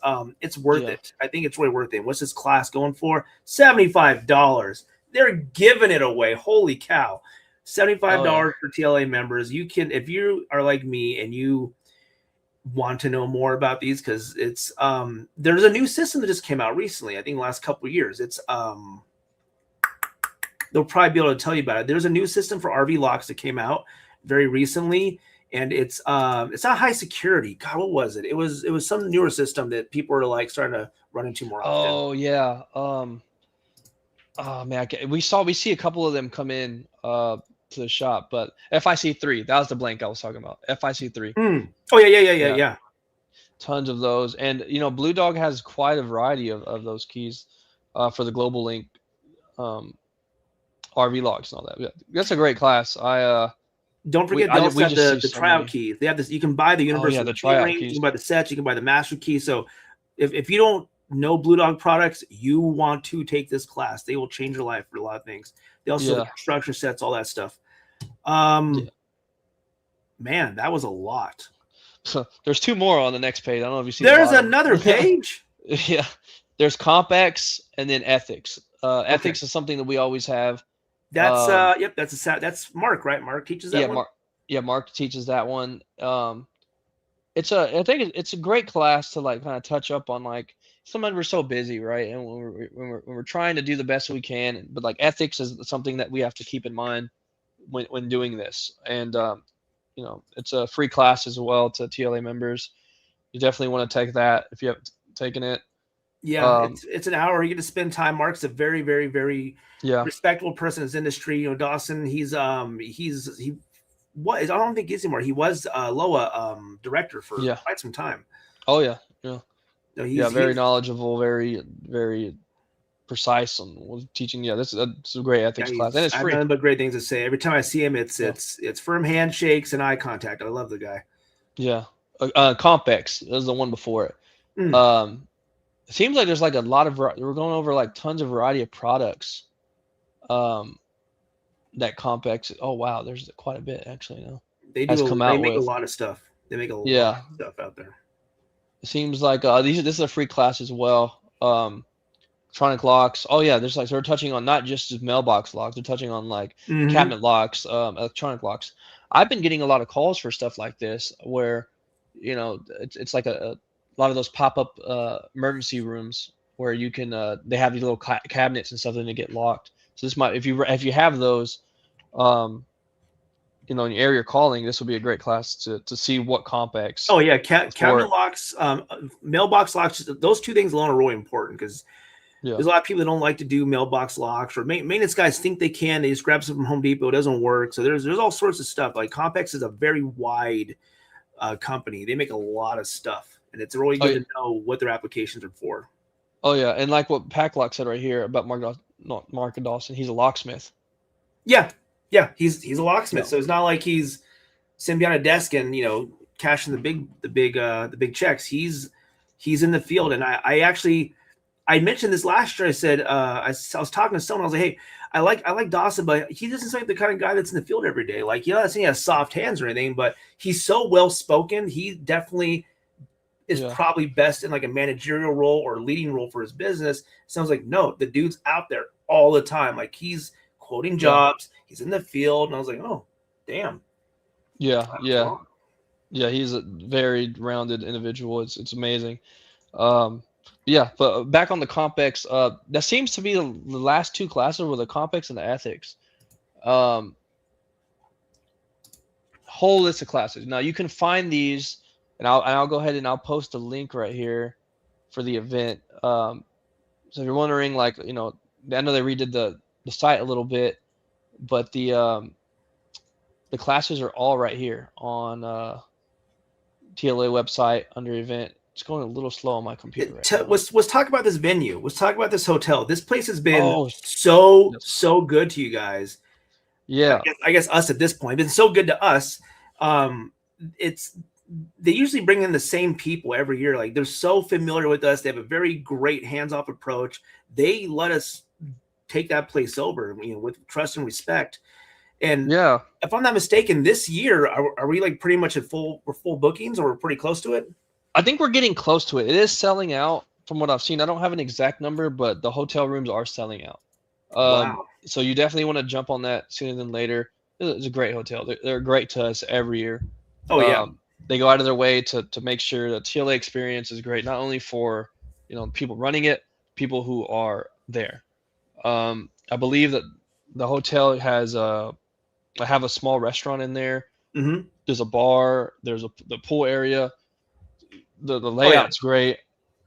worth Yeah. it. I think it's really worth it. What's this class going for? $75. They're giving it away. Holy cow. $75 Oh yeah. for TLA members. You can, if you are like me and you want to know more about these, because it's there's a new system that just came out recently, I think the last couple of years. It's they'll probably be able to tell you about it. There's a new system for RV locks that came out very recently, and it's not high security. God, what was it? It was some newer system that people are like starting to run into more often. Oh yeah. Oh man, we see a couple of them come in to the shop, but FIC3, that was the blank I was talking about. FIC3. Oh yeah. Yeah. Tons of those, and Blue Dog has quite a variety of those keys for the Global Link RV logs and all that. Yeah, that's a great class. Don't forget they also have the so tryout many. keys. They have this. You can buy the universal the key tryout ring. You keys. can buy the sets. You can buy the master key. So if you don't know Blue Dog products, you want to take this class. They will change your life for a lot of things. They also have structure sets, all that stuff. Man, that was a lot. So there's two more on the next page. I don't know if you see. There's another page. Yeah, there's Compex and then Ethics. Ethics is something that we always have. That's yep. That's Mark, right? Mark teaches that one. Mark teaches that one. I think it's a great class to like kind of touch up on. Like sometimes we're so busy, right? And when we're trying to do the best we can, but like ethics is something that we have to keep in mind when doing this. And it's a free class as well to TLA members. You definitely want to take that if you haven't taken it. Yeah, it's an hour. You get to spend time. Mark's a very, very, very respectable person in his industry. Dawson, he was I don't think he's anymore. He was LOA director for quite some time. Oh yeah. So very knowledgeable, very, very precise on teaching. Yeah, this is a great ethics class, and it's free. I have nothing but great things to say. Every time I see him, it's firm handshakes and eye contact. I love the guy. Yeah, Compex is the one before it. It seems like there's like a lot of we're going over like tons of variety of products. That Compex. Oh wow, there's quite a bit actually now. They make a lot of stuff. They make a lot of stuff out there. It seems like this is a free class as well. Electronic locks. Oh yeah, there's like they're touching on not just mailbox locks. They're touching on like cabinet locks, electronic locks. I've been getting a lot of calls for stuff like this where, it's like a lot of those pop-up emergency rooms where you can they have these little cabinets and stuff and they get locked. So this might if you have those, in the area calling, this would be a great class to see what Compex Oh yeah, for. cabinet locks, mailbox locks. Those two things alone are really important because Yeah. there's a lot of people that don't like to do mailbox locks, or maintenance guys think they can. They just grab some from Home Depot. It doesn't work. So there's all sorts of stuff. Like Compex is a very wide company. They make a lot of stuff, and it's really good to know what their applications are for. Oh yeah, and like what Packlock said right here about Mark Dawson, he's a locksmith. Yeah, he's a locksmith, so it's not like he's sitting behind a desk and cashing the big checks. He's in the field, and I mentioned this last year. I said I was talking to someone. I was like, hey, I like Dawson, but he doesn't seem like the kind of guy that's in the field every day. Like, not saying he has soft hands or anything, but he's so well spoken. He definitely is probably best in like a managerial role or leading role for his business. Sounds like no, the dude's out there all the time. Like he's quoting jobs, he's in the field, and I was like, oh, damn. Yeah. He's a very rounded individual. It's amazing. But back on the Compex, that seems to be the last two classes were the Compex and the ethics. Whole list of classes. Now you can find these, and I'll go ahead and I'll post a link right here for the event. So if you're wondering, like, I know they redid the site a little bit, but the classes are all right here on TLA website under event. It's going a little slow on my computer right now. Let's talk about this venue. Let's talk about this hotel. This place has been so good to you guys. Yeah. I guess us at this point. It's been so good to us. They usually bring in the same people every year. Like they're so familiar with us. They have a very great hands-off approach. They let us take that place over, with trust and respect. And if I'm not mistaken, this year are we like pretty much at full bookings, or we're pretty close to it? I think we're getting close to it. It is selling out from what I've seen. I don't have an exact number, but the hotel rooms are selling out. Wow. So you definitely want to jump on that sooner than later. It's a great hotel. They're great to us every year. Oh yeah. They go out of their way to make sure the TLA experience is great, not only for people running it, people who are there. I believe that the hotel has I have a small restaurant in there. Mm-hmm. There's a bar. There's the pool area. The layout's great.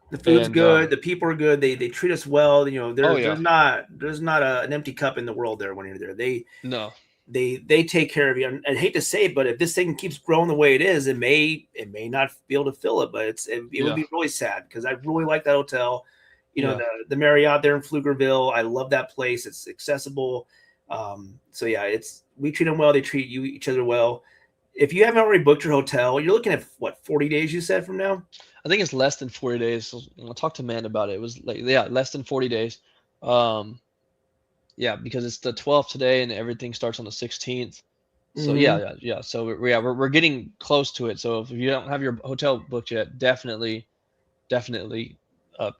The food's good. The people are good. They treat us well. There's not an empty cup in the world there when you're there. They take care of you. I hate to say it, but if this thing keeps growing the way it is, it may not be able to fill it. But it would be really sad because I really like that hotel. The Marriott there in Pflugerville. I love that place. It's accessible. We treat them well. They treat each other well. If you haven't already booked your hotel, you're looking at 40 days, you said, from now? I think it's less than 40 days. So I'll talk to Man about it. It was less than 40 days. Because it's the 12th today and everything starts on the 16th. So Mm-hmm. So we're getting close to it. So if you don't have your hotel booked yet, definitely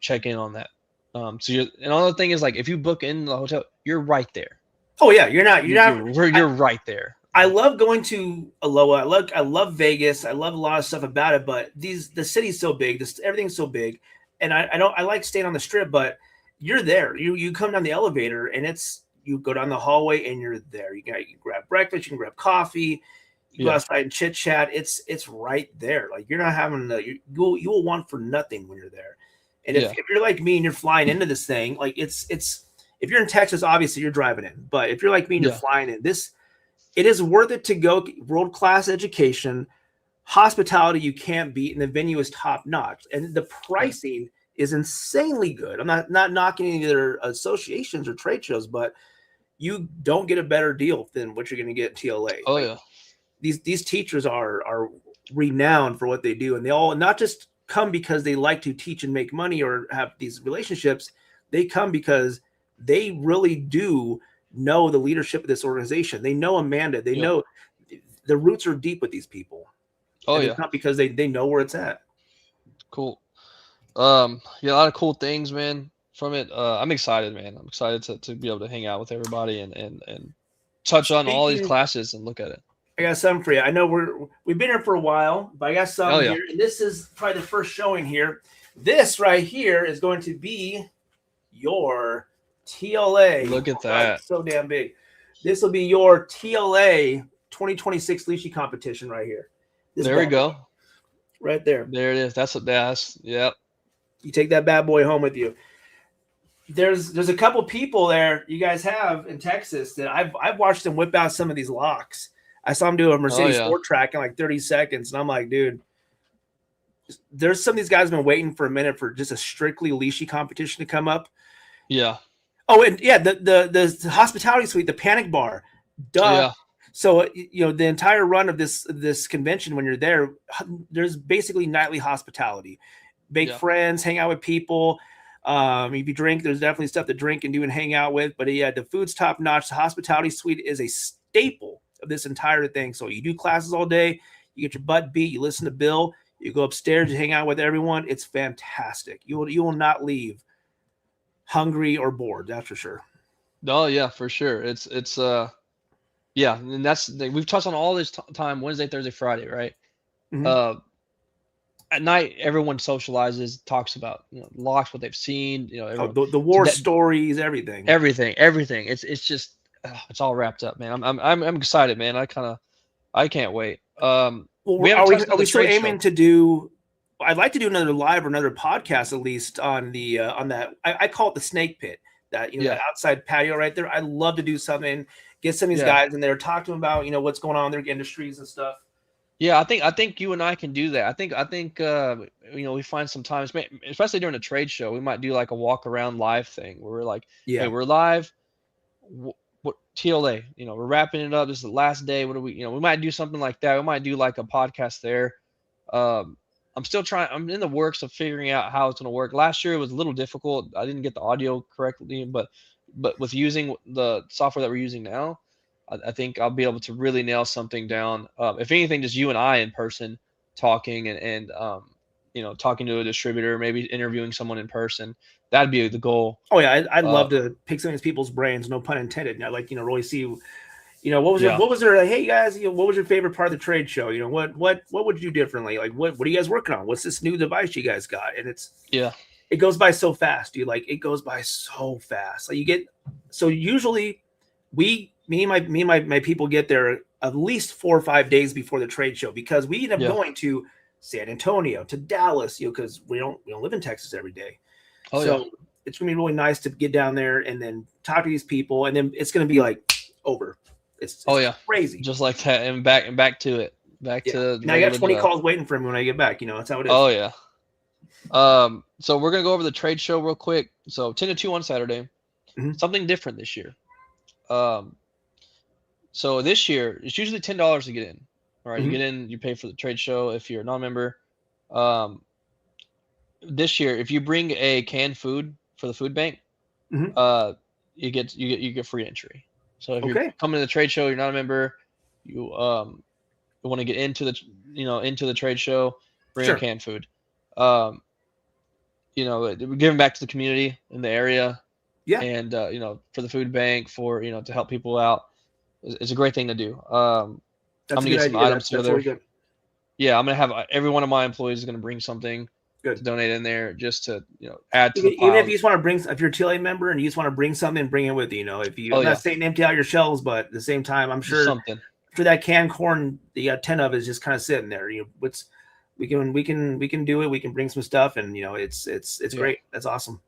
check in on that. Another thing is, like, if you book in the hotel, you're right there. Oh yeah, you're right there. I love going to Aloha. I love Vegas. I love a lot of stuff about it, but the city's so big. Everything's so big, and I like staying on the Strip, but you're there. You come down the elevator, and you go down the hallway, and you're there. You can grab breakfast. You can grab coffee. You go outside and chit chat. It's right there. Like you're not having you will want for nothing when you're there. And if you're like me and you're flying into this thing, like it's if you're in Texas, obviously you're driving in. But if you're like me and you're flying in, it is worth it to go. World-class education, hospitality you can't beat, and the venue is top-notch. And the pricing is insanely good. I'm not knocking any of their associations or trade shows, but you don't get a better deal than what you're going to get at TLA. Oh, yeah. These teachers are renowned for what they do, and they all not just come because they like to teach and make money or have these relationships. They come because they really do know the leadership of this organization. They know Amanda. They know the roots are deep with these people. Oh, and it's not because they know where it's at. Cool. A lot of cool things, man, from it. I'm excited, man. I'm excited to be able to hang out with everybody and touch on all these classes and look at it. I got something for you. I know we've been here for a while, but I got something here. And this is probably the first showing here. This right here is going to be your TLA. Look at that. So damn big. This will be your TLA 2026 lychee competition right here. This There we bad boy, go. right there. There it is. That's yep. You take that bad boy home with you. There's a couple people there you guys have in Texas that I've watched them whip out some of these locks. I saw him do a Mercedes yeah. Sport Track in like 30 seconds, and I'm like, dude, there's some of these guys been waiting for a minute for just a strictly lychee competition to come up. Yeah. Oh, and yeah, the hospitality suite, the Panic Bar, duh. Yeah. So the entire run of this convention, when you're there, there's basically nightly hospitality. Make friends, hang out with people. If you drink, there's definitely stuff to drink and do and hang out with. But yeah, the food's top notch. The hospitality suite is a staple of this entire thing. So you do classes all day, you get your butt beat, you listen to Bill, you go upstairs, you hang out with everyone. It's fantastic. You will not leave hungry or bored. That's for sure. Oh yeah, for sure. It's yeah, and we've touched on all this time Wednesday, Thursday, Friday, right? Mm-hmm. At night, everyone socializes, talks about locks, what they've seen, the war stories, everything. Everything. It's just it's all wrapped up, man. I'm excited, man. I can't wait. Well, are we still aiming to do? I'd like to do another live or another podcast at least on the on that. I call it the snake pit. That that outside patio right there. I'd love to do something. Get some of these guys in there, talk to them about what's going on in their industries and stuff. Yeah, I think you and I can do that. I think we find some times, especially during a trade show, we might do like a walk around live thing where we're like, hey, we're live. What TLA? We're wrapping it up. This is the last day. What do we? We might do something like that. We might do like a podcast there. I'm still trying. I'm in the works of figuring out how it's going to work. Last year it was a little difficult. I didn't get the audio correctly, but with using the software that we're using now, I think I'll be able to really nail something down. If anything, just you and I in person talking and talking to a distributor, maybe interviewing someone in person. That'd be the goal. Oh yeah, I'd love to pick some of these people's brains. No pun intended. Like really see, what was their hey guys, what was your favorite part of the trade show? What would you do differently? Like what are you guys working on? What's this new device you guys got? And it goes by so fast, dude. Like it goes by so fast. Like usually me and my people get there at least 4 or 5 days before the trade show because we end up going to San Antonio, to Dallas, because we don't live in Texas every day. It's gonna be really nice to get down there and then talk to these people, and then it's gonna be like over. It's crazy, just like that, and back to it. To now. I got 20 calls waiting for me when I get back. That's how it is. Oh yeah. So we're gonna go over the trade show real quick. So 10 to 2 on Saturday. Mm-hmm. Something different this year. So this year it's usually $10 to get in. All right, mm-hmm. You get in, you pay for the trade show if you're a non-member. This year, if you bring a canned food for the food bank, mm-hmm. You get free entry. So if you're coming to the trade show, you're not a member, you want to get into the trade show, bring a canned food. Giving back to the community in the area. Yeah. And for the food bank, for to help people out, it's a great thing to do. I'm gonna get some items together. Really good. Yeah, I'm gonna have every one of my employees is gonna bring something to donate in there, just to add to the pile. Even if you just want to bring, if you're a TLA member and you just want to bring something, bring it with you. If you, I'm not saying empty out your shelves, but at the same time, I'm sure for that canned corn, you got 10 of it is just kind of sitting there. We can do it. We can bring some stuff, and it's great. That's awesome.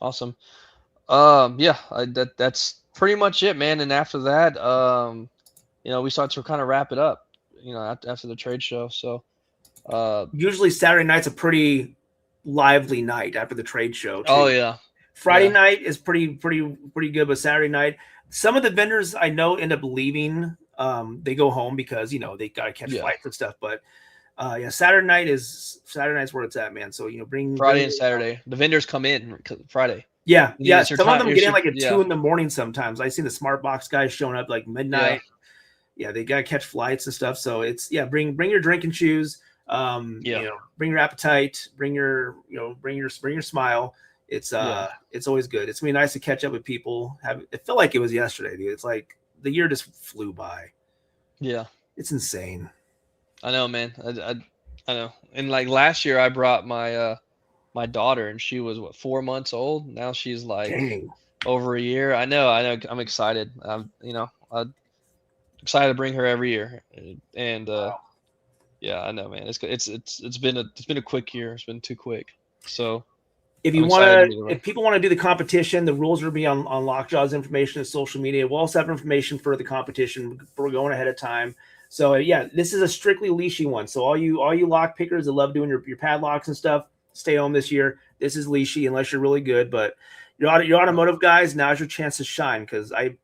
Awesome. That's pretty much it, man. And after that, we start to kind of wrap it up, after the trade show. So usually Saturday night's a pretty lively night after the trade show too. Oh yeah. Friday night is pretty good, but Saturday night, some of the vendors I know end up leaving. They go home because they gotta catch flights and stuff. But Saturday night's where it's at, man. So bring Friday and Saturday. The vendors come in Friday. Yeah. Some of them get in like at 2 a.m. sometimes. I see the smart box guys showing up like midnight. Yeah, they gotta catch flights and stuff. So it's bring your drinking shoes. Bring your appetite. Bring your smile. It's always good. It's gonna be nice to catch up with people. It felt like it was yesterday, dude. It's like the year just flew by. Yeah, it's insane. I know, man. I know. And like last year, I brought my my daughter, and she was 4 months old. Now she's like over a year. I know. I'm excited. excited to bring her every year, and Wow. yeah, I know, man. It's been a quick year. It's been too quick. So If I'm you want excited to to, get it right. if people want to do the competition, the rules will be on Lockjaw's information and social media. We'll also have information for the competition. We're going ahead of time. So yeah, this is a strictly leashy one. So all you lock pickers that love doing your padlocks and stuff, stay home this year. This is leashy unless you're really good. But your automotive guys, now's your chance to shine, because I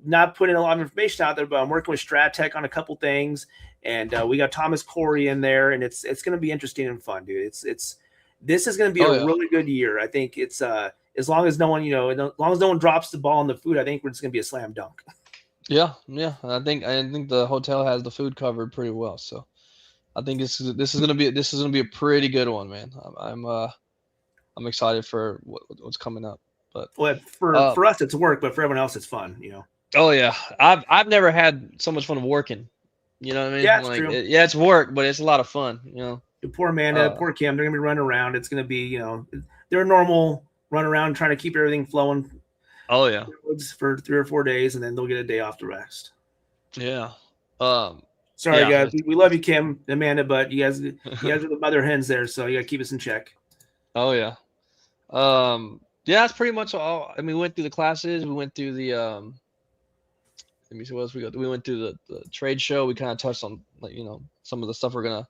not putting a lot of information out there, but I'm working with Stratec on a couple things, and we got Thomas Corey in there, and it's going to be interesting and fun, dude. This is going to be Oh a yeah. really good year. I think it's as long as no one as long as no one drops the ball in the food, I think it's going to be a slam dunk. Yeah, yeah. I think the hotel has the food covered pretty well. So I think this is gonna be a pretty good one, man. I'm excited for what's coming up. But Well, uh, for us it's work, but for everyone else it's fun. oh yeah, I've never had so much fun working. You know what I Yeah, mean? it's Like true. yeah, it's work, but it's a lot of fun. You know. Poor Amanda, Uh, poor Kim, they're going to be running around. It's going to be their normal run around trying to keep everything flowing oh yeah, for 3 or 4 days, and then they'll get a day off to rest. yeah. Um, Sorry, yeah. guys. We love you, Kim, Amanda, but you guys are the mother hens there, so you got to keep us in check. Oh yeah. Yeah, that's pretty much all. I mean, we went through the classes. We went through the let me see what else we got. We went through the trade show. We kind of touched on like some of the stuff we're gonna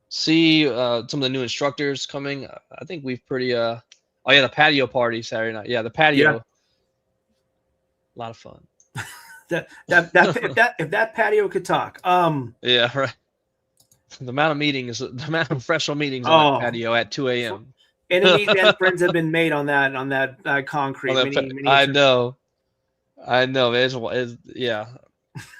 see. Some of the new instructors coming. I think we've pretty oh yeah, the patio party Saturday night. Yeah, the patio. Yeah, A lot of fun. if that patio could talk. Yeah, right. The amount of professional meetings on that Oh, patio at 2 a.m. enemies and friends have been made on that concrete. I know, man. Yeah,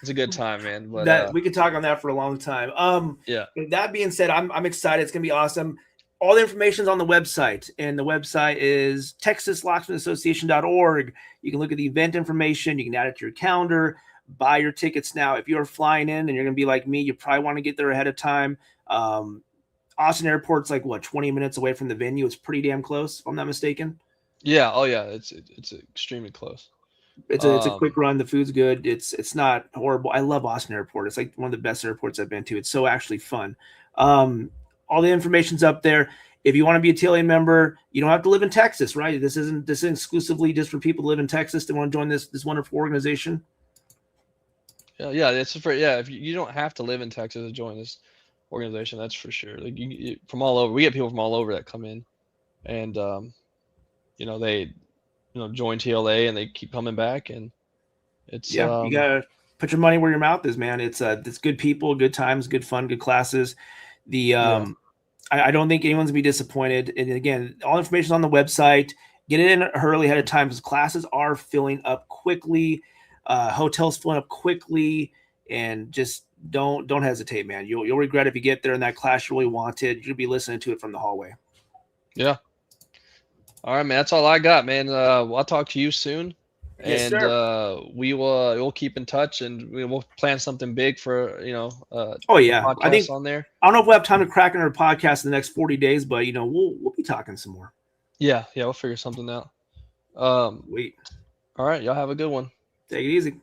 it's a good time, man. But That we could talk on that for a long time. yeah, That being said, I'm excited. It's gonna be awesome. All the information is on the website, and the website is texaslocksmithassociation.org. You can look at the event information. You can add it to your calendar. Buy your tickets now. If you're flying in and you're gonna be like me, you probably want to get there ahead of time. Austin Airport's like 20 minutes away from the venue. It's pretty damn close, if I'm not mistaken. yeah. Oh yeah, it's extremely close. It's a quick run. The food's good. It's not horrible. I love Austin Airport. It's like one of the best airports I've been to. It's so actually fun. All the information's up there. If you want to be a TLA member, you don't have to live in Texas, right? This isn't exclusively just for people who live in Texas that want to join this wonderful organization. Yeah. It's for If you don't have to live in Texas to join this organization, that's for sure. Like from all over, we get people from all over that come in, and they join TLA and they keep coming back, and it's You gotta put your money where your mouth is, man. It's good people, good times, good fun, good classes. The I don't think anyone's gonna be disappointed. And again, all information is on the website. Get it in early ahead of time, because classes are filling up quickly, hotels filling up quickly, and just don't hesitate, man. You'll regret if you get there and that class you really wanted. You'll be listening to it from the hallway. yeah. All right, man. That's all I got, man. I'll talk to you soon, Yes, and sir. we'll keep in touch, and we'll plan something big for Oh yeah, I podcasts think on there. I don't know if we'll have time to crack another podcast in the next 40 days, but we'll be talking some more. Yeah, we'll figure something out. Wait, All right, y'all have a good one. take it easy.